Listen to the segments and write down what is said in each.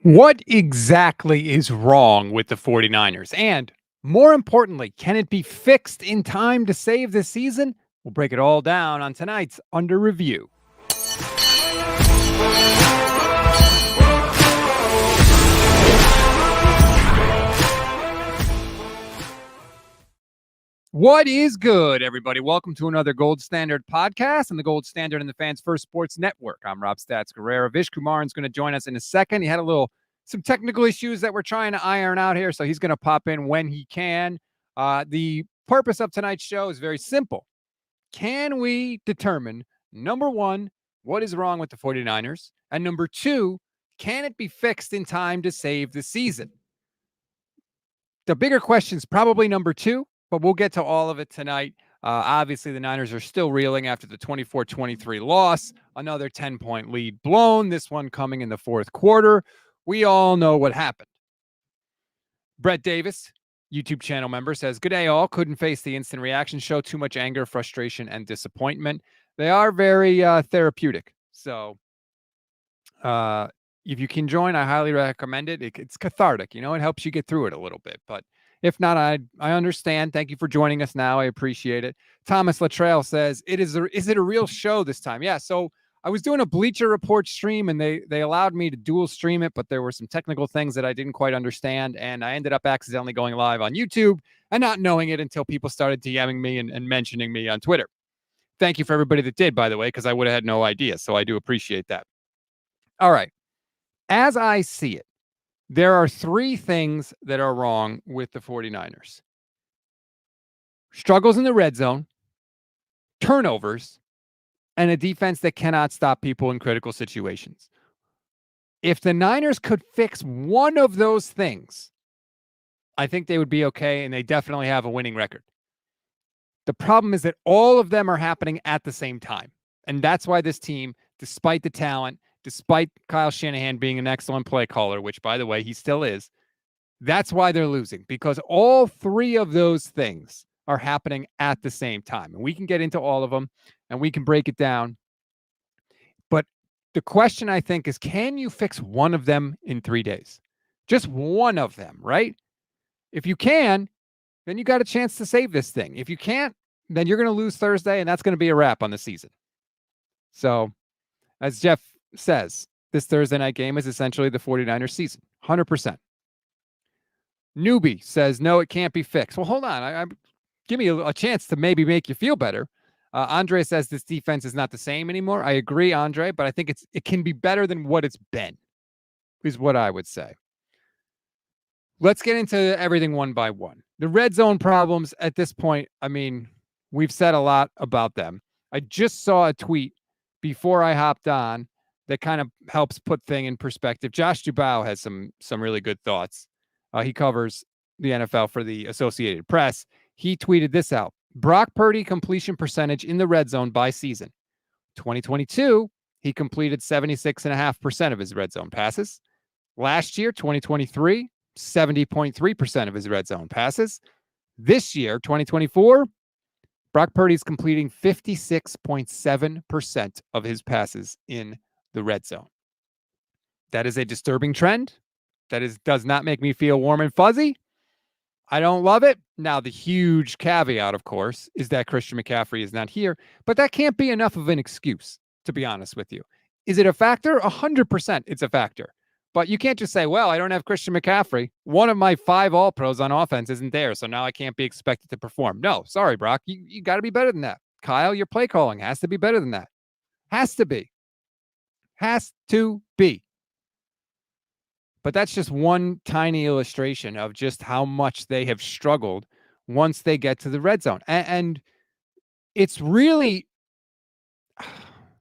What exactly is wrong with the 49ers? And more importantly, can it be fixed in time to save the season? We'll break it all down on tonight's Under Review. What is good, everybody? Welcome to another Gold Standard podcast on the Gold Standard and the Fans First Sports Network. I'm Rob Stats Guerrero. Vish Kumaran's going to join us in a second. He had some technical issues that we're trying to iron out here, so he's going to pop in when he can. The purpose of tonight's show is very simple. Can we determine, number one, what is wrong with the 49ers? And number two, can it be fixed in time to save the season? The bigger question is probably number two, but we'll get to all of it tonight. Obviously, the Niners are still reeling after the 24-23 loss. Another 10-point lead blown, this one coming in the fourth quarter. We all know what happened. Brett Davis, YouTube channel member, says, "Good day, all. Couldn't face the instant reaction show. Too much anger, frustration, and disappointment." They are very therapeutic. So if you can join, I highly recommend it. It's cathartic. It helps you get through it a little bit. But if not, I understand. Thank you for joining us now. I appreciate it. Thomas Latrell says, is it a real show this time? Yeah, so I was doing a Bleacher Report stream, and they allowed me to dual stream it, but there were some technical things that I didn't quite understand, and I ended up accidentally going live on YouTube and not knowing it until people started DMing me and mentioning me on Twitter. Thank you for everybody that did, by the way, because I would have had no idea, so I do appreciate that. All right. As I see it, there are three things that are wrong with the 49ers. Struggles in the red zone, turnovers, and a defense that cannot stop people in critical situations. If the Niners could fix one of those things, I think they would be okay, and they definitely have a winning record. The problem is that all of them are happening at the same time. And that's why this team, despite the talent, despite Kyle Shanahan being an excellent play caller, which, by the way, he still is, that's why they're losing, because all three of those things are happening at the same time. And we can get into all of them, and we can break it down. But the question, I think, is, can you fix one of them in 3 days? Just one of them, right? If you can, then you got a chance to save this thing. If you can't, then you're going to lose Thursday, and that's going to be a wrap on the season. So, as Jeff says, this Thursday night game is essentially the 49ers season, 100%. Newbie says, no, it can't be fixed. Well, hold on. Give me a chance to maybe make you feel better. Andre says this defense is not the same anymore. I agree, Andre, but I think it can be better than what it's been, is what I would say. Let's get into everything one by one. The red zone problems at this point, I mean, we've said a lot about them. I just saw a tweet before I hopped on that kind of helps put thing in perspective. Josh Dubow has some really good thoughts. He covers the NFL for the Associated Press. He tweeted this out. Brock Purdy completion percentage in the red zone by season. 2022, he completed 76.5% of his red zone passes. Last year, 2023, 70.3% of his red zone passes. This year, 2024, Brock Purdy's completing 56.7% of his passes in the red zone. That is a disturbing trend. That does not make me feel warm and fuzzy. I don't love it. Now, the huge caveat, of course, is that Christian McCaffrey is not here, but that can't be enough of an excuse, to be honest with you. Is it a factor? 100% it's a factor. But you can't just say, well, I don't have Christian McCaffrey. One of my 5 All-Pros on offense isn't there, so now I can't be expected to perform. No, sorry, Brock. You got to be better than that. Kyle, your play calling has to be better than that. Has to be. Has to be. But that's just one tiny illustration of just how much they have struggled once they get to the red zone. And it's really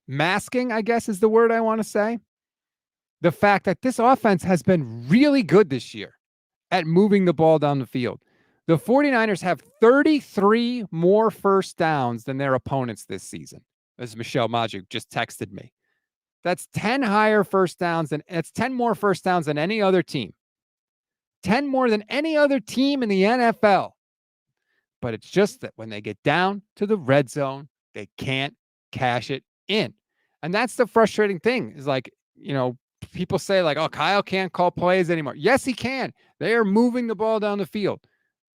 masking, I guess is the word I want to say, the fact that this offense has been really good this year at moving the ball down the field. The 49ers have 33 more first downs than their opponents this season, as Michelle Majuk just texted me. That's 10 higher first downs, and it's 10 more first downs than any other team. 10 more than any other team in the NFL. But it's just that when they get down to the red zone, they can't cash it in. And that's the frustrating thing, is like, people say like, oh, Kyle can't call plays anymore. Yes, he can. They are moving the ball down the field.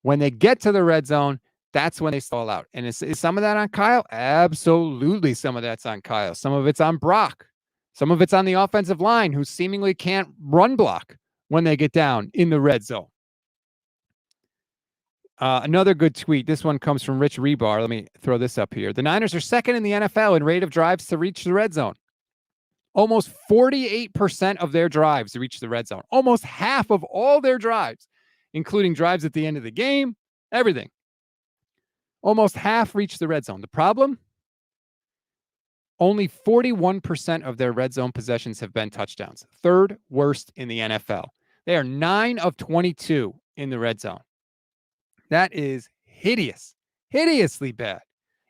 When they get to the red zone, that's when they stall out. And is some of that on Kyle? Absolutely. Some of that's on Kyle. Some of it's on Brock. Some of it's on the offensive line, who seemingly can't run block when they get down in the red zone. Another good tweet. This one comes from Rich Rebar. Let me throw this up here. The Niners are second in the NFL in rate of drives to reach the red zone. Almost 48% of their drives reach the red zone. Almost half of all their drives, including drives at the end of the game, everything. Almost half reach the red zone. The problem? Only 41% of their red zone possessions have been touchdowns. Third worst in the NFL. They are 9 of 22 in the red zone. That is hideous, hideously bad.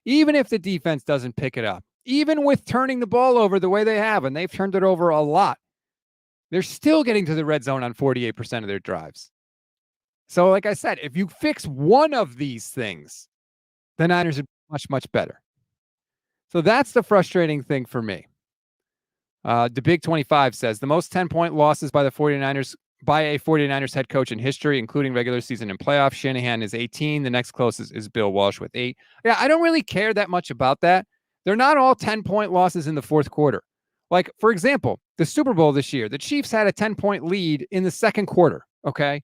Even if the defense doesn't pick it up, even with turning the ball over the way they have, and they've turned it over a lot, they're still getting to the red zone on 48% of their drives. So like I said, if you fix one of these things, the Niners are much, much better. So that's the frustrating thing for me. The Big 25 says the most 10-point losses by the 49ers by a 49ers head coach in history, including regular season and playoffs. Shanahan is 18. The next closest is Bill Walsh with 8. Yeah, I don't really care that much about that. They're not all 10-point losses in the fourth quarter. Like, for example, the Super Bowl this year, the Chiefs had a 10-point lead in the second quarter, okay?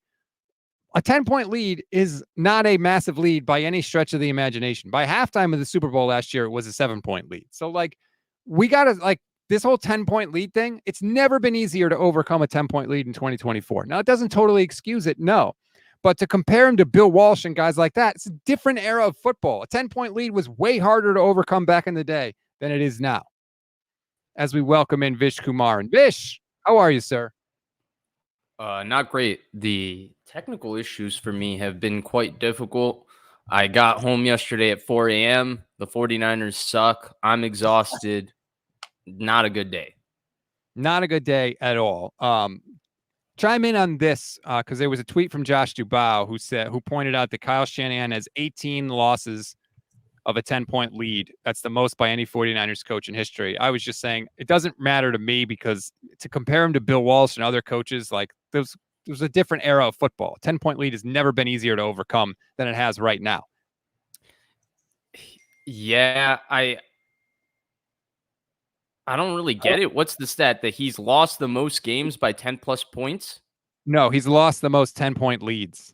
A 10-point lead is not a massive lead by any stretch of the imagination. By halftime of the Super Bowl last year, it was a 7-point lead. So, like, we got to, like, this whole 10-point lead thing, it's never been easier to overcome a 10-point lead in 2024. Now, it doesn't totally excuse it, no. But to compare him to Bill Walsh and guys like that, it's a different era of football. A 10-point lead was way harder to overcome back in the day than it is now. As we welcome in Vish Kumar. And Vish, how are you, sir? Not great. The technical issues for me have been quite difficult. I got home yesterday at 4 a.m. The 49ers suck. I'm exhausted. Not a good day. Not a good day at all. Chime in on this because there was a tweet from Josh Dubow who pointed out that Kyle Shanahan has 18 losses of a 10-point lead. That's the most by any 49ers coach in history. I was just saying it doesn't matter to me because to compare him to Bill Walsh and other coaches, like there's a different era of football. 10-point lead has never been easier to overcome than it has right now. Yeah, I don't really get it. What's the stat that he's lost the most games by 10 plus points? No, he's lost the most 10-point leads.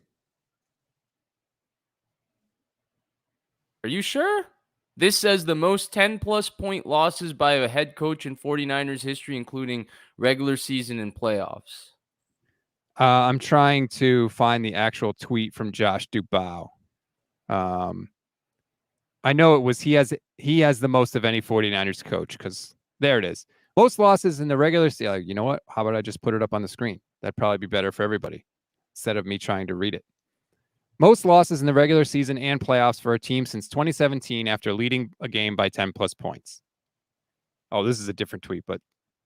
Are you sure? This says the most 10 plus point losses by a head coach in 49ers history, including regular season and playoffs. I'm trying to find the actual tweet from Josh Dubow. I know it was he has the most of any 49ers coach because there it is. Most losses in the regular season. You know what? How about I just put it up on the screen? That'd probably be better for everybody instead of me trying to read it. Most losses in the regular season and playoffs for a team since 2017 after leading a game by 10 plus points. Oh, this is a different tweet, but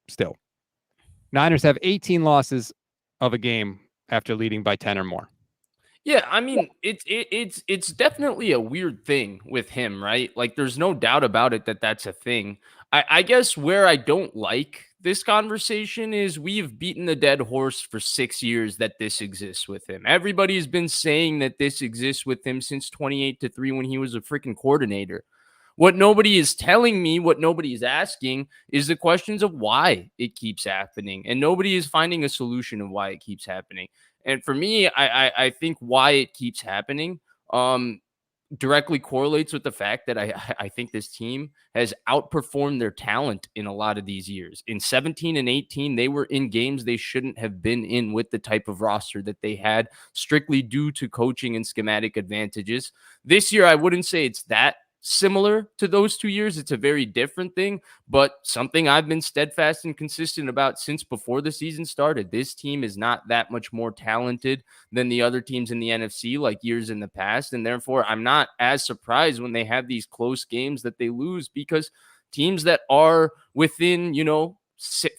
still. Niners have 18 losses of a game after leading by 10 or more. Yeah, I mean, it's definitely a weird thing with him, right? Like, there's no doubt about it that that's a thing. I guess where I don't like this conversation is we've beaten the dead horse for 6 years that this exists with him. Everybody's been saying that this exists with him since 28-3 when he was a freaking coordinator. What nobody is telling me, what nobody is asking, is the questions of why it keeps happening. And nobody is finding a solution of why it keeps happening. And for me, I think why it keeps happening directly correlates with the fact that I think this team has outperformed their talent in a lot of these years. In 17 and 18, they were in games they shouldn't have been in with the type of roster that they had, strictly due to coaching and schematic advantages. This year, I wouldn't say it's that similar to those 2 years. It's a very different thing, but something I've been steadfast and consistent about since before the season started. This team is not that much more talented than the other teams in the NFC like years in the past, and therefore I'm not as surprised when they have these close games that they lose, because teams that are within,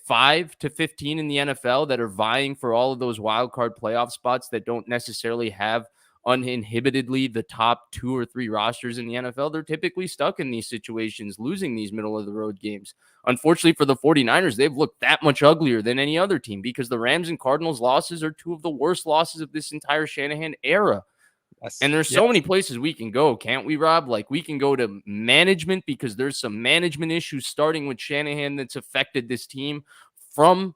5 to 15 in the NFL that are vying for all of those wild card playoff spots that don't necessarily have uninhibitedly the top 2 or 3 rosters in the NFL, they're typically stuck in these situations, losing these middle of the road games. Unfortunately for the 49ers, they've looked that much uglier than any other team because the Rams and Cardinals losses are 2 of the worst losses of this entire Shanahan era. Yes. And there's so many places we can go, can't we, Rob? Like, we can go to management because there's some management issues starting with Shanahan that's affected this team from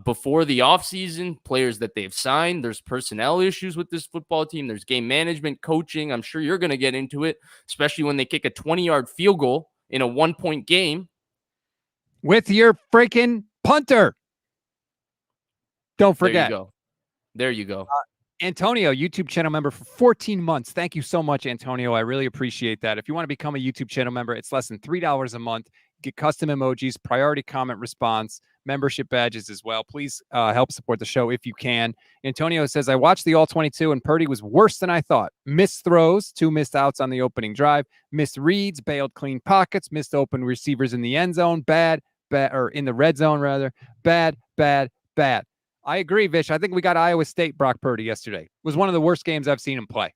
before the offseason, players that they've signed. There's personnel issues with this football team. There's game management, coaching. I'm sure you're going to get into it, especially when they kick a 20-yard field goal in a 1-point game. With your freaking punter. Don't forget. There you go. Antonio, YouTube channel member for 14 months. Thank you so much, Antonio. I really appreciate that. If you want to become a YouTube channel member, it's less than $3 a month. Get custom emojis, priority comment response, membership badges as well. Please help support the show if you can. Antonio says, I watched the All-22 and Purdy was worse than I thought. Missed throws, 2 missed outs on the opening drive, missed reads, bailed clean pockets, missed open receivers in the end zone, or in the red zone rather. Bad. I agree, Vish. I think we got Iowa State Brock Purdy yesterday. It was one of the worst games I've seen him play.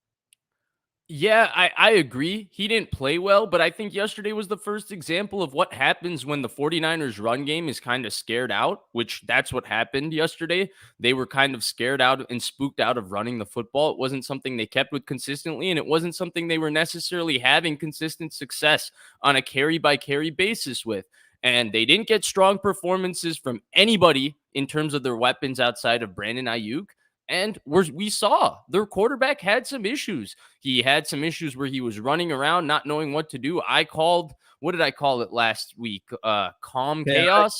Yeah, I agree. He didn't play well, but I think yesterday was the first example of what happens when the 49ers run game is kind of scared out, which that's what happened yesterday. They were kind of scared out and spooked out of running the football. It wasn't something they kept with consistently, and it wasn't something they were necessarily having consistent success on a carry-by-carry basis with. And they didn't get strong performances from anybody in terms of their weapons outside of Brandon Aiyuk. And we saw their quarterback had some issues. He had some issues where he was running around, not knowing what to do. What did I call it last week? Calm chaos.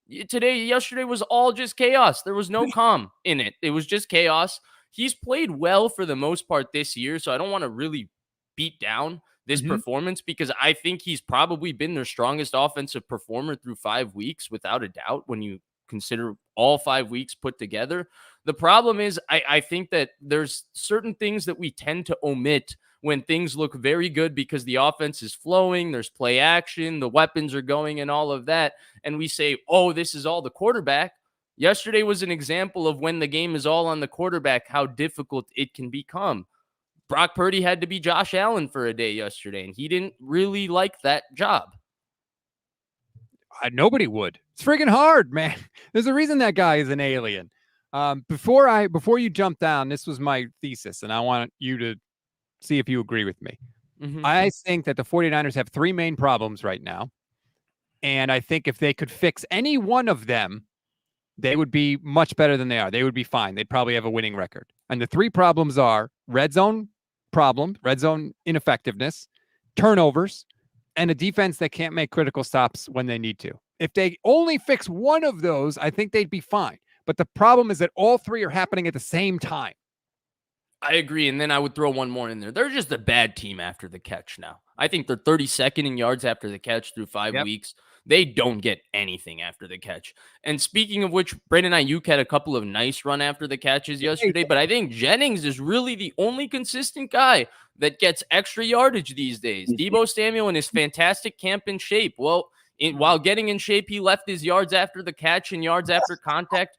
Yesterday was all just chaos. There was no calm in it. It was just chaos. He's played well for the most part this year, so I don't want to really beat down this performance because I think he's probably been their strongest offensive performer through 5 weeks, without a doubt, when you consider all 5 weeks put together. The problem is I think that there's certain things that we tend to omit when things look very good because the offense is flowing, there's play action, the weapons are going and all of that. And we say, oh, this is all the quarterback. Yesterday was an example of when the game is all on the quarterback, how difficult it can become. Brock Purdy had to be Josh Allen for a day yesterday, and he didn't really like that job. Nobody would. It's friggin' hard, man. There's a reason that guy is an alien. Before you jump down, this was my thesis, and I want you to see if you agree with me. I think that the 49ers have 3 main problems right now, and I think if they could fix any one of them, they would be much better than they are. They would be fine. They'd probably have a winning record. And the 3 problems are red zone ineffectiveness, turnovers, and a defense that can't make critical stops when they need to. If they only fix one of those, I think they'd be fine. But the problem is that all 3 are happening at the same time. I agree. And then I would throw one more in there. They're just a bad team after the catch now. I think they're 32nd in yards after the catch through 5 weeks. They don't get anything after the catch. And speaking of which, Brandon Aiyuk had a couple of nice run after the catches yesterday, but I think Jennings is really the only consistent guy that gets extra yardage these days. Deebo Samuel in his fantastic camp in shape. Well, while getting in shape, he left his yards after the catch and yards after contact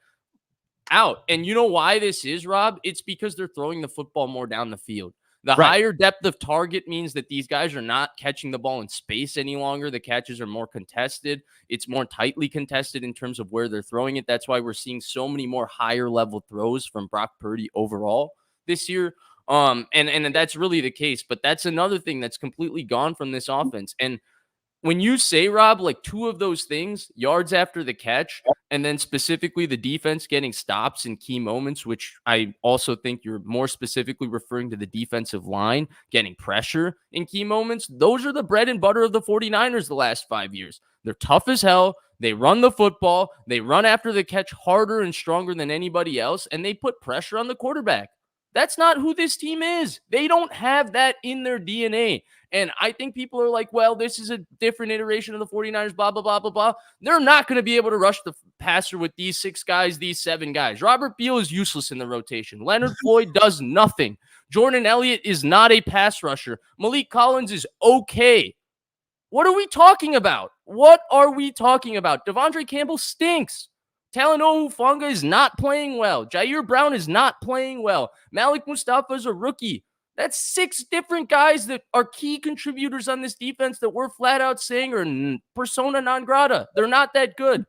out. And you know why this is, Rob? It's because they're throwing the football more down the field. The higher depth of target means that these guys are not catching the ball in space any longer. The catches are more contested. It's more tightly contested in terms of where they're throwing it. That's why we're seeing so many more higher level throws from Brock Purdy overall this year. And that's really the case. But that's another thing that's completely gone from this offense. And when you say, Rob, like 2 of those things, yards after the catch, and then specifically the defense getting stops in key moments, which I also think you're more specifically referring to the defensive line getting pressure in key moments, those are the bread and butter of the 49ers the last 5 years. They're tough as hell. They run the football. They run after the catch harder and stronger than anybody else, and they put pressure on the quarterback. That's not who this team is. They don't have that in their DNA. And I think people are like, well, this is a different iteration of the 49ers, blah, blah, blah, blah, blah. They're not going to be able to rush the passer with these 6 guys, these 7 guys. Robert Beal is useless in the rotation. Leonard Floyd does nothing. Jordan Elliott is not a pass rusher. Malik Collins is okay. What are we talking about? Devondre Campbell stinks. Talanoa Hufanga is not playing well. Jair Brown is not playing well. Malik Mustafa is a rookie. That's 6 different guys that are key contributors on this defense that we're flat out saying are persona non grata. They're not that good.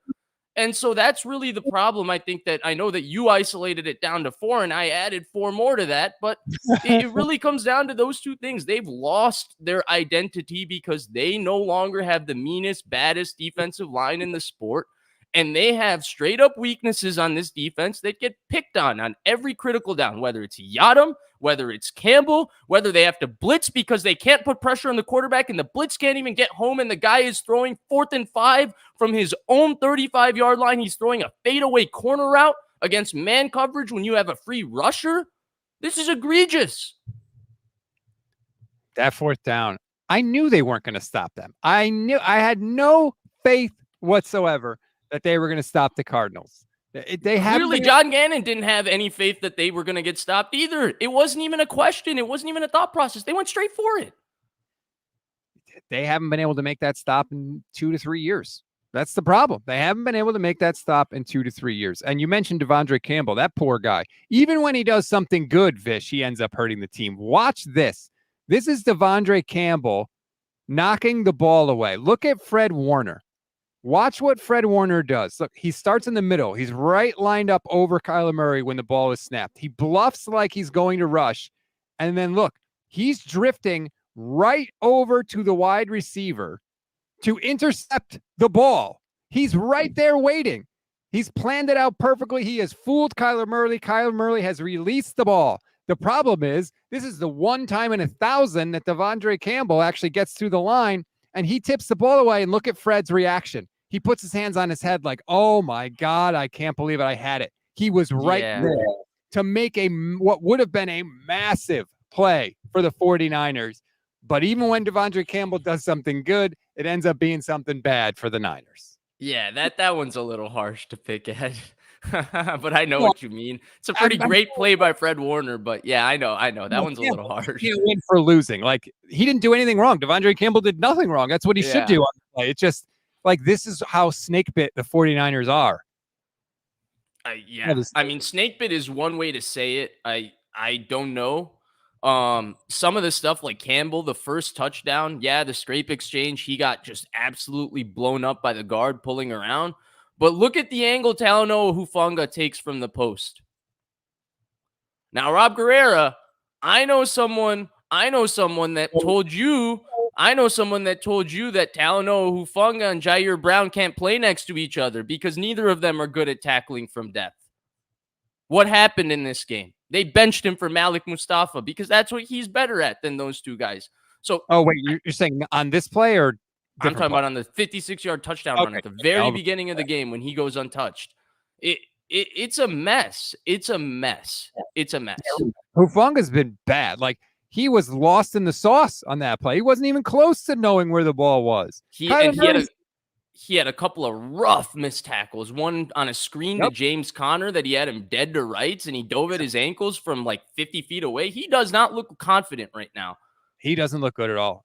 And so that's really the problem. I think that I know that you isolated it down to 4 and I added 4 more to that, but it really comes down to those 2 things. They've lost their identity because they no longer have the meanest, baddest defensive line in the sport. And they have straight up weaknesses on this defense that get picked on every critical down, whether it's Yadam, whether it's Campbell, whether they have to blitz because they can't put pressure on the quarterback and the blitz can't even get home and the guy is throwing 4th and 5 from his own 35-yard line. He's throwing a fadeaway corner route against man coverage when you have a free rusher. This is egregious. That 4th down, I knew they weren't going to stop them. I had no faith whatsoever that they were going to stop the Cardinals. They Clearly, John Gannon didn't have any faith that they were going to get stopped either. It wasn't even a question. It wasn't even a thought process. They went straight for it. They haven't been able to make that stop in 2 to 3 years. That's the problem. They haven't been able to make that stop in 2 to 3 years. And you mentioned DeAndre Campbell, that poor guy. Even when he does something good, Vish, he ends up hurting the team. Watch this. This is DeAndre Campbell knocking the ball away. Look at Fred Warner. Watch what Fred Warner does. Look, he starts in the middle. He's right lined up over Kyler Murray when the ball is snapped. He bluffs like he's going to rush. And then look, he's drifting right over to the wide receiver to intercept the ball. He's right there waiting. He's planned it out perfectly. He has fooled Kyler Murray. Kyler Murray has released the ball. The problem is this is the one time in 1,000 that DeAndre Campbell actually gets through the line and he tips the ball away, and look at Fred's reaction. He puts his hands on his head like, oh my God, I can't believe it. I had it. He was right there to make what would have been a massive play for the 49ers. But even when DeAndre Campbell does something good, it ends up being something bad for the Niners. Yeah, that one's a little harsh to pick at. But I know what you mean. It's a pretty great play by Fred Warner, but yeah, I know. That one's a little harsh. You can't win for losing. Like, he didn't do anything wrong. DeAndre Campbell did nothing wrong. That's what he should do on the play. It's just like, this is how snake bit the 49ers are. Yeah. I mean, snake bit is one way to say it. I don't know. Some of the stuff like Campbell, the first touchdown, the scrape exchange, he got just absolutely blown up by the guard pulling around. But look at the angle Talanoa Hufanga takes from the post. Now, Rob Guerrera, I know someone that told you that Talanoa Hufanga and Jair Brown can't play next to each other because neither of them are good at tackling from depth. What happened in this game? They benched him for Malik Mustafa because that's what he's better at than those 2 guys. So, oh wait, you're saying on this play or? I'm talking about on the 56-yard touchdown run at the very beginning of the game when he goes untouched. It's a mess. It's a mess. Hufanga's been bad. Like, he was lost in the sauce on that play. He wasn't even close to knowing where the ball was. He had a couple of rough missed tackles. One on a screen to James Conner that he had him dead to rights, and he dove at his ankles from like 50 feet away. He does not look confident right now. He doesn't look good at all.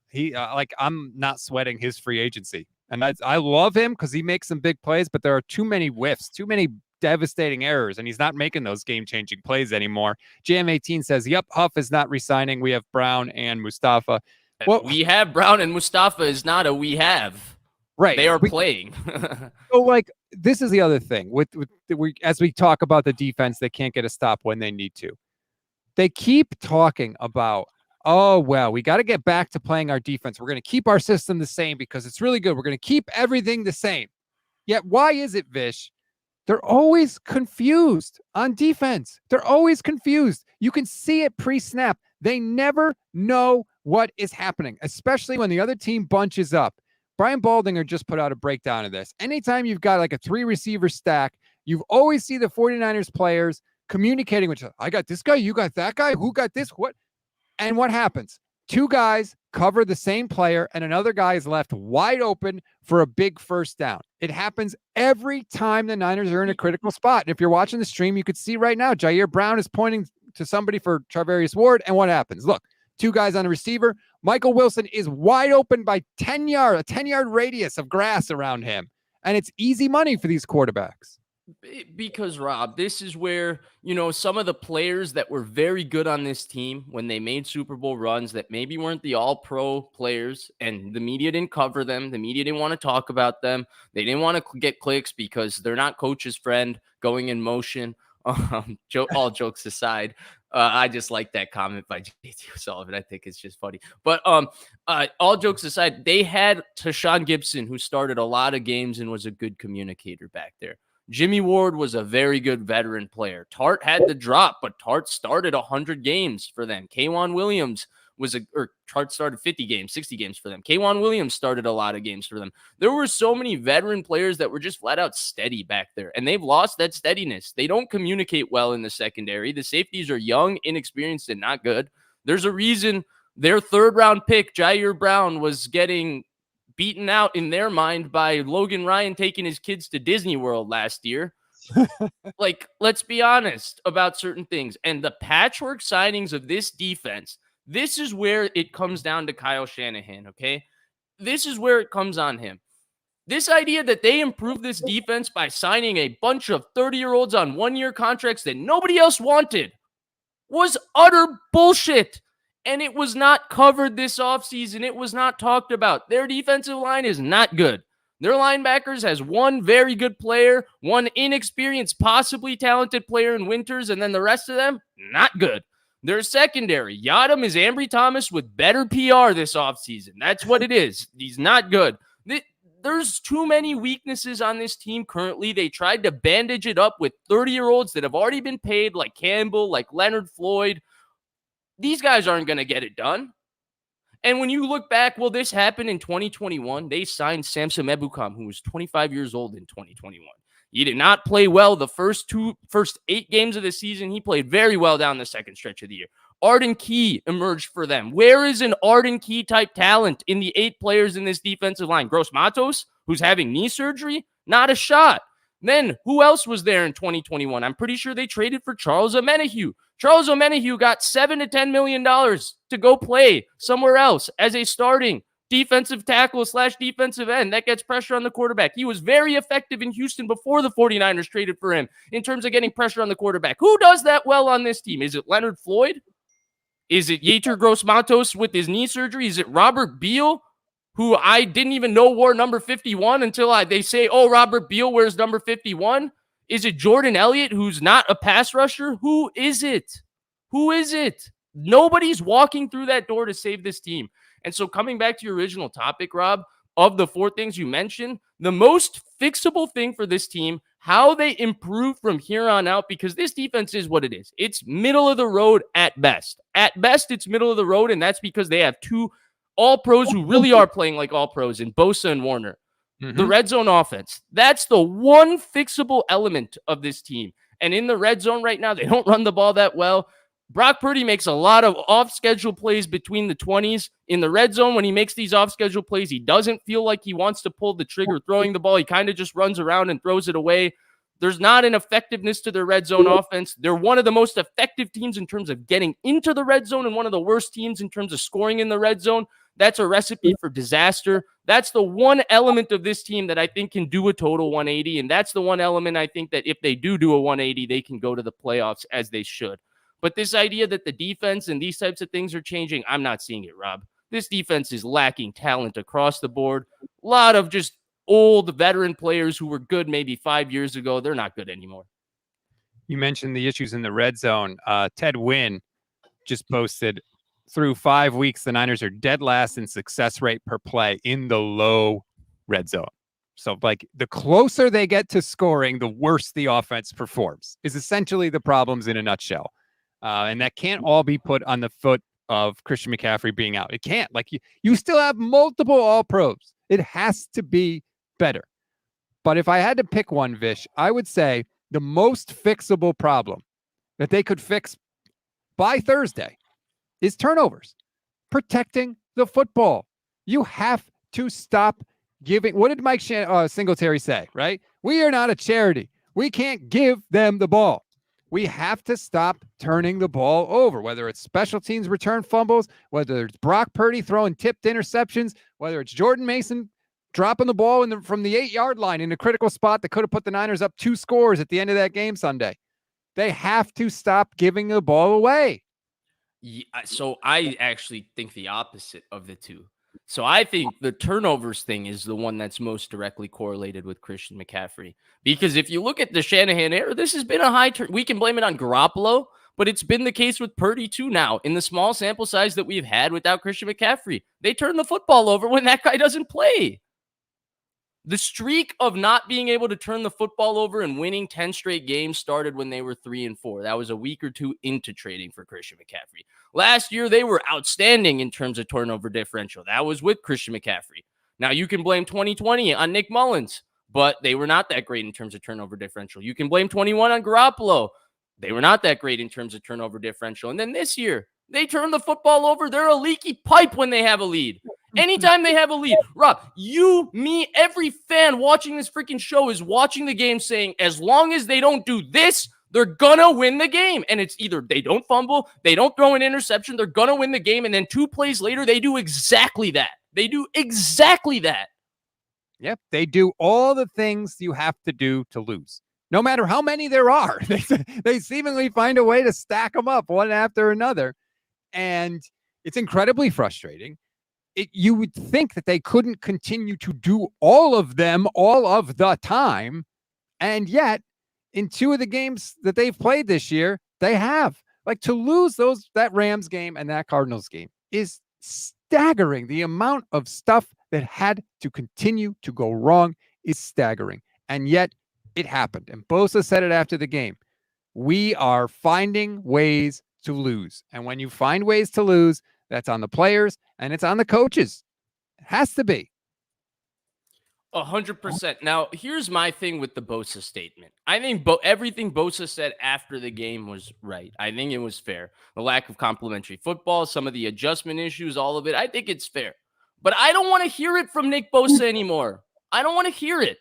I'm not sweating his free agency. And I love him because he makes some big plays, but there are too many whiffs, too many devastating errors, and he's not making those game-changing plays anymore. JM18 says, yep, Huff is not resigning. We have Brown and Mustafa. Well, we have Brown and Mustafa is not a we have. Right. They are playing. So, like, this is the other thing. As we talk about the defense, they can't get a stop when they need to. They keep talking about, oh, well, we got to get back to playing our defense. We're going to keep our system the same because it's really good. We're going to keep everything the same. Yet, why is it, Vish? They're always confused on defense. They're always confused. You can see it pre-snap. They never know what is happening, especially when the other team bunches up. Brian Baldinger just put out a breakdown of this. Anytime you've got like a 3-receiver stack, you always see the 49ers players communicating with each other. I got this guy. You got that guy. Who got this? What? And what happens? 2 guys cover the same player and another guy is left wide open for a big first down. It happens every time the Niners are in a critical spot. And if you're watching the stream, you could see right now, Jair Brown is pointing to somebody for Charvarius Ward. And what happens? Look, 2 guys on a receiver. Michael Wilson is wide open by 10 yards, a 10-yard radius of grass around him. And it's easy money for these quarterbacks. Because Rob, this is where, some of the players that were very good on this team when they made Super Bowl runs that maybe weren't the all pro players, and the media didn't cover them. The media didn't want to talk about them. They didn't want to get clicks because they're not coach's friend going in motion. All jokes aside, I just like that comment by JT Sullivan. I think it's just funny. But all jokes aside, they had Tashawn Gibson, who started a lot of games and was a good communicator back there. Jimmy Ward was a very good veteran player. Tart had the drop, but Tart started 100 games for them. K'Wan Williams Tart started 50 games, 60 games for them. K'Wan Williams started a lot of games for them. There were so many veteran players that were just flat out steady back there, and they've lost that steadiness. They don't communicate well in the secondary. The safeties are young, inexperienced, and not good. There's a reason their third-round pick, Jair Brown, was getting beaten out in their mind by Logan Ryan taking his kids to Disney World last year. Like, let's be honest about certain things. And the patchwork signings of this defense, this is where it comes down to Kyle Shanahan, okay? This is where it comes on him. This idea that they improved this defense by signing a bunch of 30-year-olds on one-year contracts that nobody else wanted was utter bullshit. And it was not covered this offseason. It was not talked about. Their defensive line is not good. Their linebackers has one very good player, one inexperienced, possibly talented player in Winters, and then the rest of them, not good. Their secondary, Yadam is Ambry Thomas with better PR this offseason. That's what it is. He's not good. There's too many weaknesses on this team currently. They tried to bandage it up with 30-year-olds that have already been paid, like Campbell, like Leonard Floyd. These guys aren't going to get it done. And when you look back, well, this happened in 2021. They signed Samson Ebukam, who was 25 years old in 2021. He did not play well the first 8 games of the season. He played very well down the second stretch of the year. Arden Key emerged for them. Where is an Arden Key type talent in the 8 players in this defensive line? Gross Matos, who's having knee surgery? Not a shot. Then who else was there in 2021? I'm pretty sure they traded for Charles Omenihu. Charles Omenihu got $7 to $10 million to go play somewhere else as a starting defensive tackle / defensive end. That gets pressure on the quarterback. He was very effective in Houston before the 49ers traded for him in terms of getting pressure on the quarterback. Who does that well on this team? Is it Leonard Floyd? Is it Yetur Gross-Matos with his knee surgery? Is it Robert Beal, who I didn't even know wore number 51 until they say, oh, Robert Beal wears number 51? Is it Jordan Elliott, who's not a pass rusher? Who is it? Who is it? Nobody's walking through that door to save this team. And so coming back to your original topic, Rob, of the 4 things you mentioned, the most fixable thing for this team, how they improve from here on out, because this defense is what it is. It's middle of the road at best. At best, it's middle of the road, and that's because they have 2 all-pros who really are playing like all-pros in Bosa and Warner. Mm-hmm. The red zone offense, that's the one fixable element of this team. And in the red zone right now, they don't run the ball that well. Brock Purdy makes a lot of off-schedule plays between the 20s. In the red zone, when he makes these off-schedule plays, he doesn't feel like he wants to pull the trigger throwing the ball. He kind of just runs around and throws it away. There's not an effectiveness to their red zone offense. They're one of the most effective teams in terms of getting into the red zone and one of the worst teams in terms of scoring in the red zone. That's a recipe for disaster. That's the one element of this team that I think can do a total 180. And that's the one element I think that if they do a 180, they can go to the playoffs as they should. But this idea that the defense and these types of things are changing, I'm not seeing it, Rob. This defense is lacking talent across the board. A lot of just old veteran players who were good maybe 5 years ago. They're not good anymore. You mentioned the issues in the red zone. Ted Wynn just posted, through 5 weeks, the Niners are dead last in success rate per play in the low red zone. So, like, the closer they get to scoring, the worse the offense performs, is essentially the problems in a nutshell. And that can't all be put on the foot of Christian McCaffrey being out. It can't. Like, you still have multiple all-pros. It has to be better. But if I had to pick one, Vish, I would say the most fixable problem that they could fix by Thursday is turnovers. Protecting the football. You have to stop giving. What did Mike Singletary say, right? We are not a charity. We can't give them the ball. We have to stop turning the ball over, whether it's special teams return fumbles, whether it's Brock Purdy throwing tipped interceptions, whether it's Jordan Mason dropping the ball from the 8-yard line in a critical spot that could have put the Niners up 2 scores at the end of that game Sunday. They have to stop giving the ball away. Yeah, so I actually think the opposite of the two. So I think the turnovers thing is the one that's most directly correlated with Christian McCaffrey. Because if you look at the Shanahan era, this has been a high turn. We can blame it on Garoppolo, but it's been the case with Purdy too now. In the small sample size that we've had without Christian McCaffrey, they turn the football over when that guy doesn't play. The streak of not being able to turn the football over and winning 10 straight games started when they were 3-4. That was a week or two into trading for Christian McCaffrey. Last year, they were outstanding in terms of turnover differential. That was with Christian McCaffrey. Now, you can blame 2020 on Nick Mullins, but they were not that great in terms of turnover differential. You can blame 21 on Garoppolo. They were not that great in terms of turnover differential. And then this year, they turn the football over. They're a leaky pipe when they have a lead. Anytime they have a lead, Rob, you, me, every fan watching this freaking show is watching the game saying, as long as they don't do this, they're going to win the game. And it's either they don't fumble, they don't throw an interception, they're going to win the game. And then 2 plays later, they do exactly that. They do exactly that. Yep. They do all the things you have to do to lose. No matter how many there are, they seemingly find a way to stack them up one after another. And it's incredibly frustrating. You would think that they couldn't continue to do all of them all of the time. And yet, in 2 of the games that they've played this year, they have. Like, to lose that Rams game and that Cardinals game is staggering. The amount of stuff that had to continue to go wrong is staggering. And yet, it happened. And Bosa said it after the game. We are finding ways to lose. And when you find ways to lose, that's on the players and it's on the coaches. It has to be. 100%. Now, here's my thing with the Bosa statement. I think everything Bosa said after the game was right. I think it was fair. The lack of complimentary football, some of the adjustment issues, all of it. I think it's fair. But I don't want to hear it from Nick Bosa anymore. I don't want to hear it.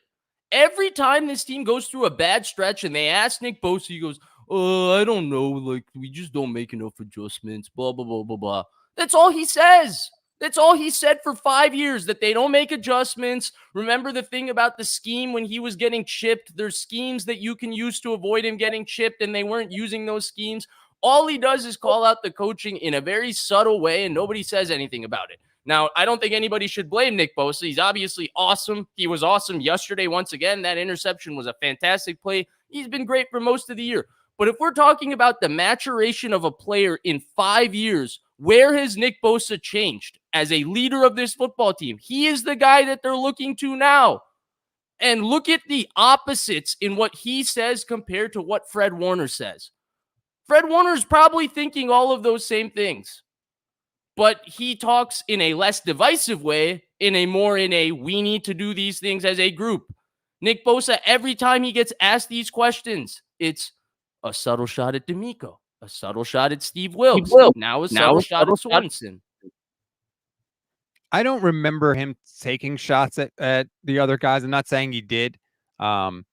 Every time this team goes through a bad stretch and they ask Nick Bosa, he goes, I don't know. Like, we just don't make enough adjustments, blah, blah, blah, blah, blah. That's all he says. That's all he said for 5 years, that they don't make adjustments. Remember the thing about the scheme when he was getting chipped? There's schemes that you can use to avoid him getting chipped, and they weren't using those schemes. All he does is call out the coaching in a very subtle way, and nobody says anything about it. Now, I don't think anybody should blame Nick Bosa. He's obviously awesome. He was awesome yesterday once again. That interception was a fantastic play. He's been great for most of the year. But if we're talking about the maturation of a player in 5 years, where has Nick Bosa changed as a leader of this football team? He is the guy that they're looking to now. And look at the opposites in what he says compared to what Fred Warner says. Fred Warner's probably thinking all of those same things, but he talks in a less divisive way, in a we need to do these things as a group. Nick Bosa, every time he gets asked these questions, it's a subtle shot at D'Amico, a subtle shot at Steve Wilks, now a subtle shot at Swanson. I don't remember him taking shots at the other guys. I'm not saying he did. I'm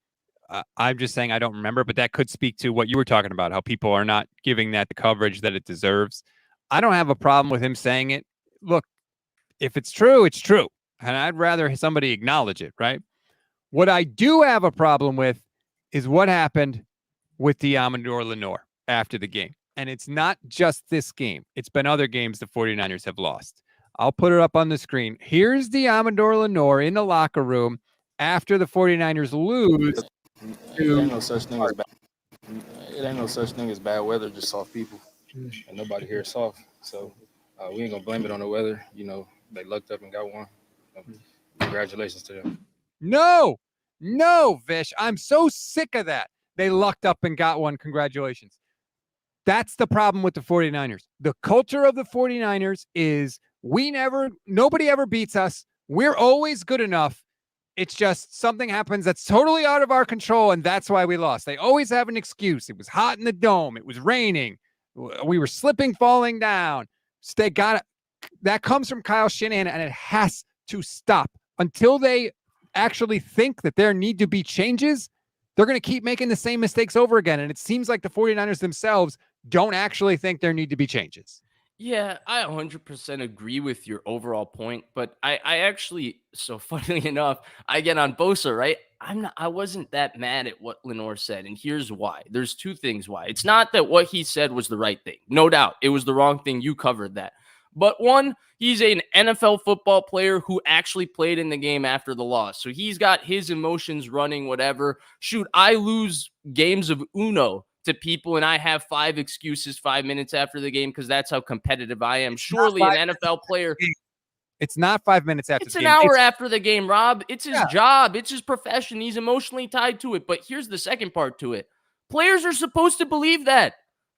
just saying I don't remember, but that could speak to what you were talking about, how people are not giving that the coverage that it deserves. I don't have a problem with him saying it. Look, if it's true, it's true. And I'd rather somebody acknowledge it, right? What I do have a problem with is what happened with Diamondor Lenore after the game. And it's not just this game. It's been other games the 49ers have lost. I'll put it up on the screen. Here's Diamondor Lenore in the locker room after the 49ers lose. It ain't no such thing as bad. It ain't no such thing as bad weather, just soft people. And nobody here is soft. So we ain't going to blame it on the weather. You know, they lucked up and got one. Congratulations to them. No, Vish. I'm so sick of that. They lucked up and got one. Congratulations. That's the problem with the 49ers. The culture of the 49ers is nobody ever beats us. We're always good enough. It's just something happens that's totally out of our control, and that's why we lost. They always have an excuse. It was hot in the dome. It was raining. We were slipping, falling down. So that comes from Kyle Shanahan, and it has to stop. Until they actually think that there need to be changes, they're going to keep making the same mistakes over again. And it seems like the 49ers themselves don't actually think there need to be changes. Yeah, I 100% agree with your overall point, but I actually, so funnily enough, I get on Bosa, right? I wasn't that mad at what Lenore said, and here's why. There's two things why. It's not that what he said was the right thing. No doubt, it was the wrong thing. You covered that. But one, he's an NFL football player who actually played in the game after the loss. So he's got his emotions running, whatever. Shoot, I lose games of Uno to people, and I have 5 excuses 5 minutes after the game because that's how competitive I am. Surely an NFL player. It's not 5 minutes after It's the an game. hour after the game, Rob. It's his job. It's his profession. He's emotionally tied to it. But here's the second part to it. Players are supposed to believe that.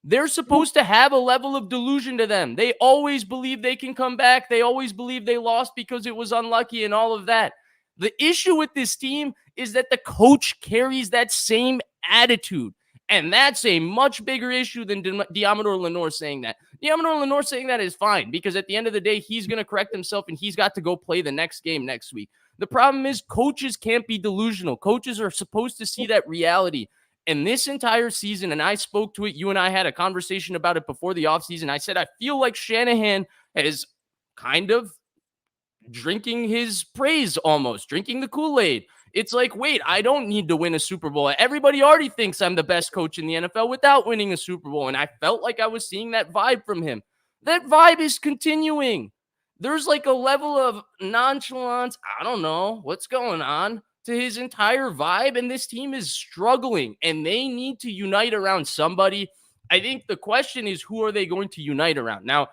They're supposed to have a level of delusion to them. They always believe they can come back. They always believe they lost because it was unlucky and all of that. The issue with this team is that the coach carries that same attitude. And that's a much bigger issue than Diamador Lenore saying that. Diamador Lenore saying that is fine because at the end of the day, he's going to correct himself and he's got to go play the next game next week. The problem is coaches can't be delusional. Coaches are supposed to see that reality. And this entire season, and I spoke to it, you and I had a conversation about it before the offseason. I said, I feel like Shanahan is kind of drinking his praise almost, drinking the Kool-Aid. It's like, wait, I don't need to win a Super Bowl. Everybody already thinks I'm the best coach in the NFL without winning a Super Bowl. And I felt like I was seeing that vibe from him. That vibe is continuing. There's like a level of nonchalance. I don't know what's going on to his entire vibe. And this team is struggling and they need to unite around somebody. I think the question is, who are they going to unite around? Now,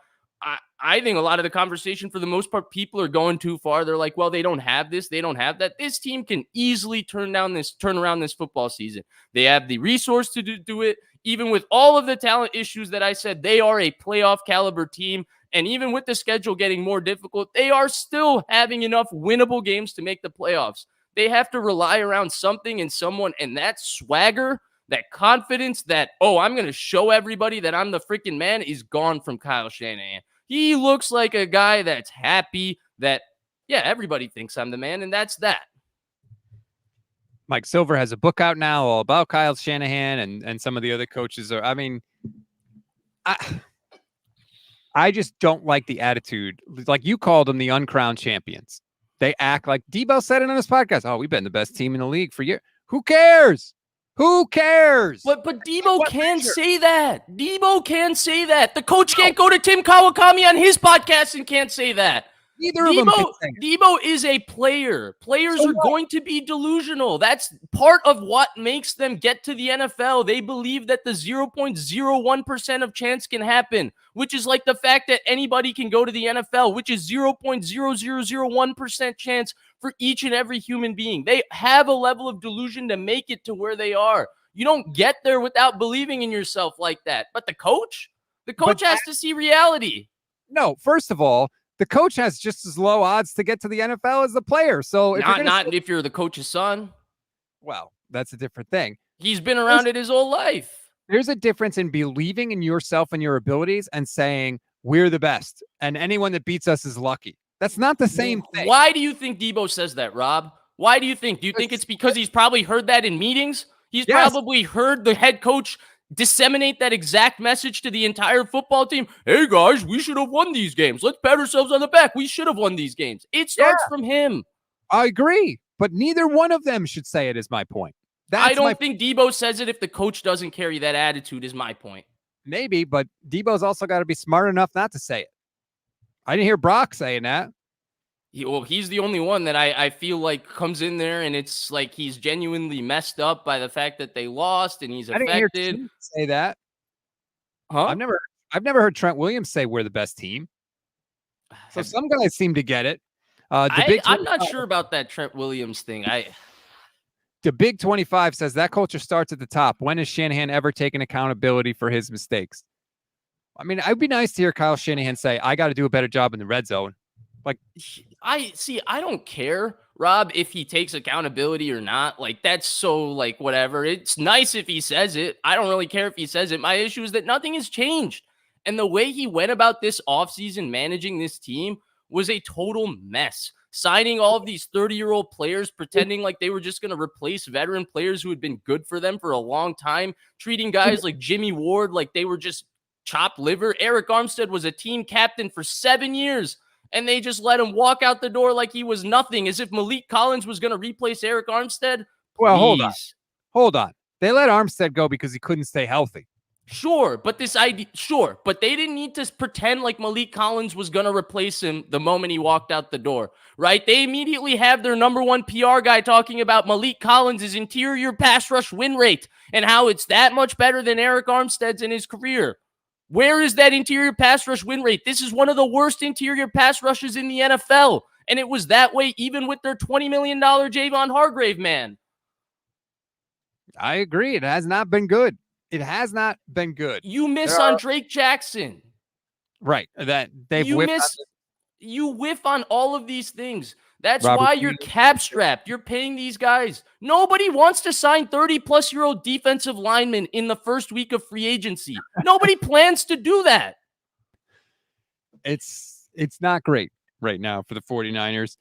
I think a lot of the conversation, for the most part, people are going too far. They're like, well, they don't have this. They don't have that. This team can easily turn around this football season. They have the resource to do it. Even with all of the talent issues that I said, they are a playoff caliber team. And even with the schedule getting more difficult, they are still having enough winnable games to make the playoffs. They have to rely around something and someone, and that swagger, that confidence, that, oh, I'm going to show everybody that I'm the freaking man, is gone from Kyle Shanahan. He looks like a guy that's happy that, yeah, everybody thinks I'm the man, and that's that. Mike Silver has a book out now all about Kyle Shanahan and some of the other coaches. I mean, I just don't like the attitude. Like you called them the uncrowned champions. They act like Deebo said it on his podcast. Oh, we've been the best team in the league for years. Who cares? Who cares? But Deebo can say that. Deebo can say that. The coach can't go to Tim Kawakami on his podcast and can't say that. Neither of them can say it. Deebo is a player. Players are going to be delusional. That's part of what makes them get to the NFL. They believe that the 0.01% of chance can happen, which is like the fact that anybody can go to the NFL, which is 0.0001% chance for each and every human being. They have a level of delusion to make it to where they are. You don't get there without believing in yourself like that. But the coach has to see reality. No, first of all, the coach has just as low odds to get to the NFL as the player. So if if you're the coach's son. Well, that's a different thing. He's been around it his whole life. There's a difference in believing in yourself and your abilities and saying we're the best and anyone that beats us is lucky. That's not the same thing. Why do you think Deebo says that, Rob? Why do you think? Do you think it's because he's probably heard that in meetings? He's probably heard the head coach disseminate that exact message to the entire football team. Hey, guys, we should have won these games. Let's pat ourselves on the back. We should have won these games. It starts from him. I agree, but neither one of them should say it, is my point. I don't think Deebo says it if the coach doesn't carry that attitude, is my point. Maybe, but Deebo's also got to be smart enough not to say it. I didn't hear Brock saying that. He's the only one that I feel like comes in there and it's like he's genuinely messed up by the fact that they lost and he's affected. I didn't hear Trent say that. Huh? I've never heard Trent Williams say we're the best team. So some guys seem to get it. I'm not sure about that Trent Williams thing. The Big 25 says that culture starts at the top. When has Shanahan ever taken accountability for his mistakes? I mean, I'd be nice to hear Kyle Shanahan say, I got to do a better job in the red zone. Like, I don't care, Rob, if he takes accountability or not. Like, that's so, like, whatever. It's nice if he says it. I don't really care if he says it. My issue is that nothing has changed. And the way he went about this offseason managing this team was a total mess. Signing all of these 30-year-old players, pretending like they were just going to replace veteran players who had been good for them for a long time, treating guys like Jimmy Ward like they were just chopped liver. Eric Armstead was a team captain for 7 years, and they just let him walk out the door like he was nothing, as if Malik Collins was going to replace Eric Armstead. Well, Please. hold on. They let Armstead go because he couldn't stay healthy. Sure, but they didn't need to pretend like Malik Collins was going to replace him the moment he walked out the door, right? They immediately have their number one PR guy talking about Malik Collins' interior pass rush win rate and how it's that much better than Eric Armstead's in his career. Where is that interior pass rush win rate? This is one of the worst interior pass rushes in the NFL, and it was that way even with their $20 million Javon Hargrave man. I agree. It has not been good. It has not been good. You miss on Drake Jackson. Right. That they've you whiff on all of these things. That's Robert why you're cap strapped. You're paying these guys. Nobody wants to sign 30-plus-year-old defensive linemen in the first week of free agency. Nobody plans to do that. It's not great right now for the 49ers.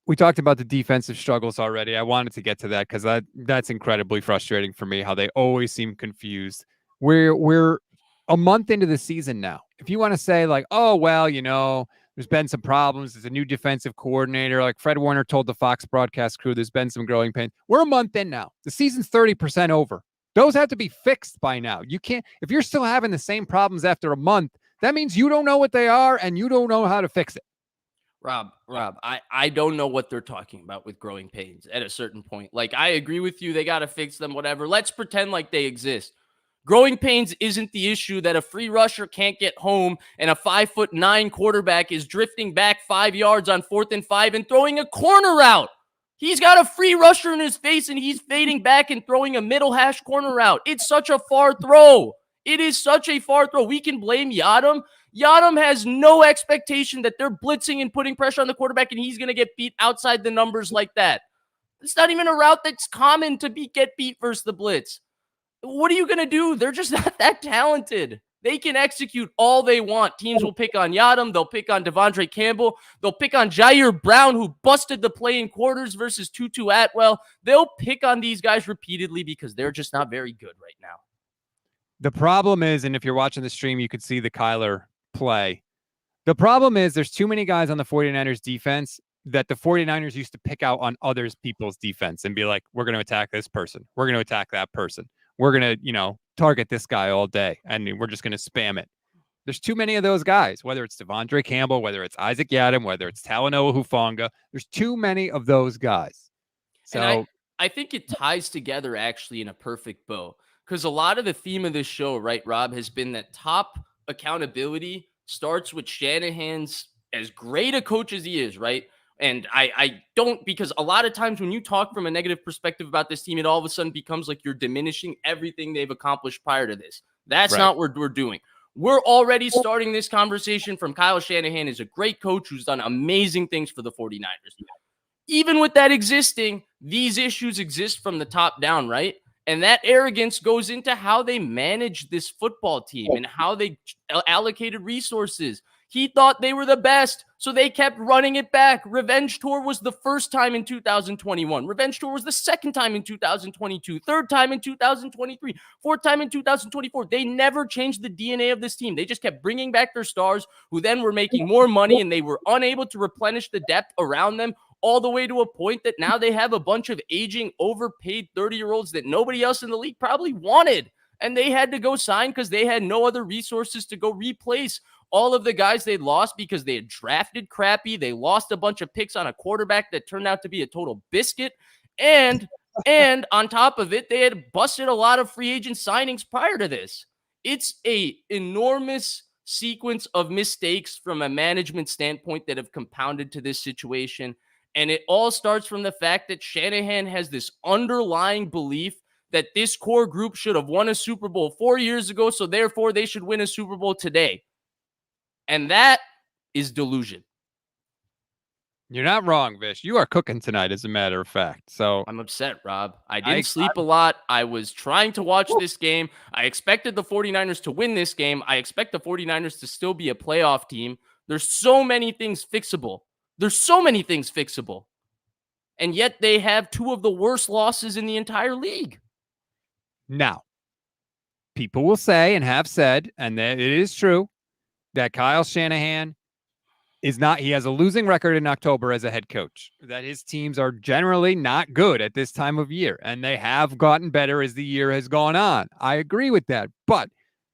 We talked about the defensive struggles already. I wanted to get to that because that's incredibly frustrating for me, how they always seem confused. We're a month into the season now. If you want to say like, oh, well, there's been some problems. There's a new defensive coordinator. Like Fred Warner told the Fox broadcast crew, there's been some growing pains. We're a month in now. The season's 30% over. Those have to be fixed by now. You can't, if you're still having the same problems after a month, that means you don't know what they are and you don't know how to fix it. Rob, I don't know what they're talking about with growing pains at a certain point. Like, I agree with you. They got to fix them, whatever. Let's pretend like they exist. Growing pains isn't the issue that a free rusher can't get home and a 5'9" quarterback is drifting back 5 yards on 4th and 5 and throwing a corner route. He's got a free rusher in his face and he's fading back and throwing a middle hash corner route. It's such a far throw. It is such a far throw. We can blame Yadam. Yadam has no expectation that they're blitzing and putting pressure on the quarterback and he's going to get beat outside the numbers like that. It's not even a route that's common to get beat versus the blitz. What are you going to do? They're just not that talented. They can execute all they want. Teams will pick on Yadam. They'll pick on DeAndre Campbell. They'll pick on Jair Brown, who busted the play in quarters versus Tutu Atwell. They'll pick on these guys repeatedly because they're just not very good right now. The problem is, and if you're watching the stream, you could see the Kyler play. The problem is there's too many guys on the 49ers defense that the 49ers used to pick out on other people's defense and be like, we're going to attack this person. We're going to attack that person. We're going to, target this guy all day, and we're just going to spam it. There's too many of those guys, whether it's DeAndre Campbell, whether it's Isaac Yadam, whether it's Talanoa Hufanga. There's too many of those guys. So and I think it ties together actually in a perfect bow, because a lot of the theme of this show, right, Rob, has been that top accountability starts with Shanahan's, as great a coach as he is, right? And I don't, because a lot of times when you talk from a negative perspective about this team, it all of a sudden becomes like you're diminishing everything they've accomplished prior to this. That's right. Not what we're doing. We're already starting this conversation from Kyle Shanahan is a great coach who's done amazing things for the 49ers. Even with that existing, these issues exist from the top down, right? And that arrogance goes into how they manage this football team and how they allocated resources. He thought they were the best, so they kept running it back. Revenge Tour was the first time in 2021. Revenge Tour was the second time in 2022. Third time in 2023. Fourth time in 2024. They never changed the DNA of this team. They just kept bringing back their stars, who then were making more money, and they were unable to replenish the depth around them, all the way to a point that now they have a bunch of aging, overpaid 30-year-olds that nobody else in the league probably wanted. And they had to go sign because they had no other resources to go replace all of the guys they lost because they had drafted crappy. They lost a bunch of picks on a quarterback that turned out to be a total biscuit. And on top of it, they had busted a lot of free agent signings prior to this. It's a enormous sequence of mistakes from a management standpoint that have compounded to this situation. And it all starts from the fact that Shanahan has this underlying belief that this core group should have won a Super Bowl 4 years ago, so therefore they should win a Super Bowl today. And that is delusion. You're not wrong, Vish. You are cooking tonight, as a matter of fact. So I'm upset, Rob. I didn't sleep a lot. I was trying to watch this game. I expected the 49ers to win this game. I expect the 49ers to still be a playoff team. There's so many things fixable. And yet they have two of the worst losses in the entire league. Now, people will say and have said, and that it is true, that Kyle Shanahan he has a losing record in October as a head coach, that his teams are generally not good at this time of year, and they have gotten better as the year has gone on. I agree with that. But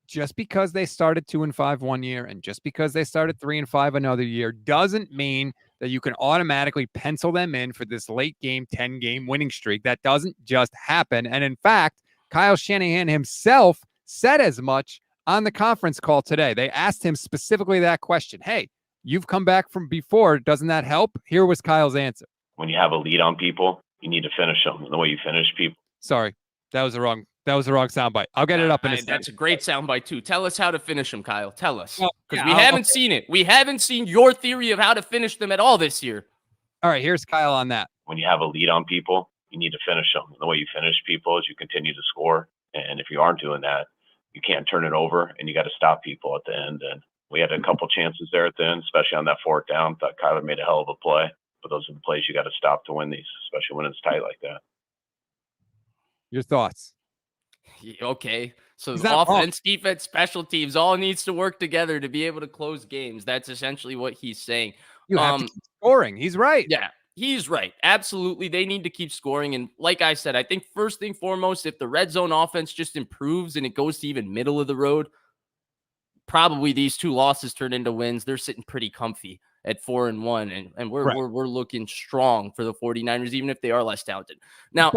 just because they started 2-5 one year and just because they started 3-5 another year doesn't mean that you can automatically pencil them in for this late game, 10-game winning streak. That doesn't just happen. And in fact, Kyle Shanahan himself said as much on the conference call today. They asked him specifically that question. Hey, you've come back from before. Doesn't that help? Here was Kyle's answer. When you have a lead on people, you need to finish them. The way you finish people. Sorry, that was the wrong soundbite. I'll get it up in a second. That's a great soundbite too. Tell us how to finish them, Kyle. Tell us. Because we haven't seen it. We haven't seen your theory of how to finish them at all this year. All right, here's Kyle on that. When you have a lead on people, you need to finish them. The way you finish people is you continue to score. And if you aren't doing that, you can't turn it over, and you got to stop people at the end. And we had a couple chances there at the end, especially on that fourth down. Thought Kyler made a hell of a play. But those are the plays you got to stop to win these, especially when it's tight like that. Your thoughts? Okay. So the offense, defense, special teams all needs to work together to be able to close games. That's essentially what he's saying. You have to keep scoring. He's right. Yeah, he's right. Absolutely. They need to keep scoring. And like I said, I think first thing foremost, if the red zone offense just improves and it goes to even middle of the road, probably these two losses turn into wins. They're sitting pretty comfy at 4-1, and we're looking strong for the 49ers, even if they are less talented. Now,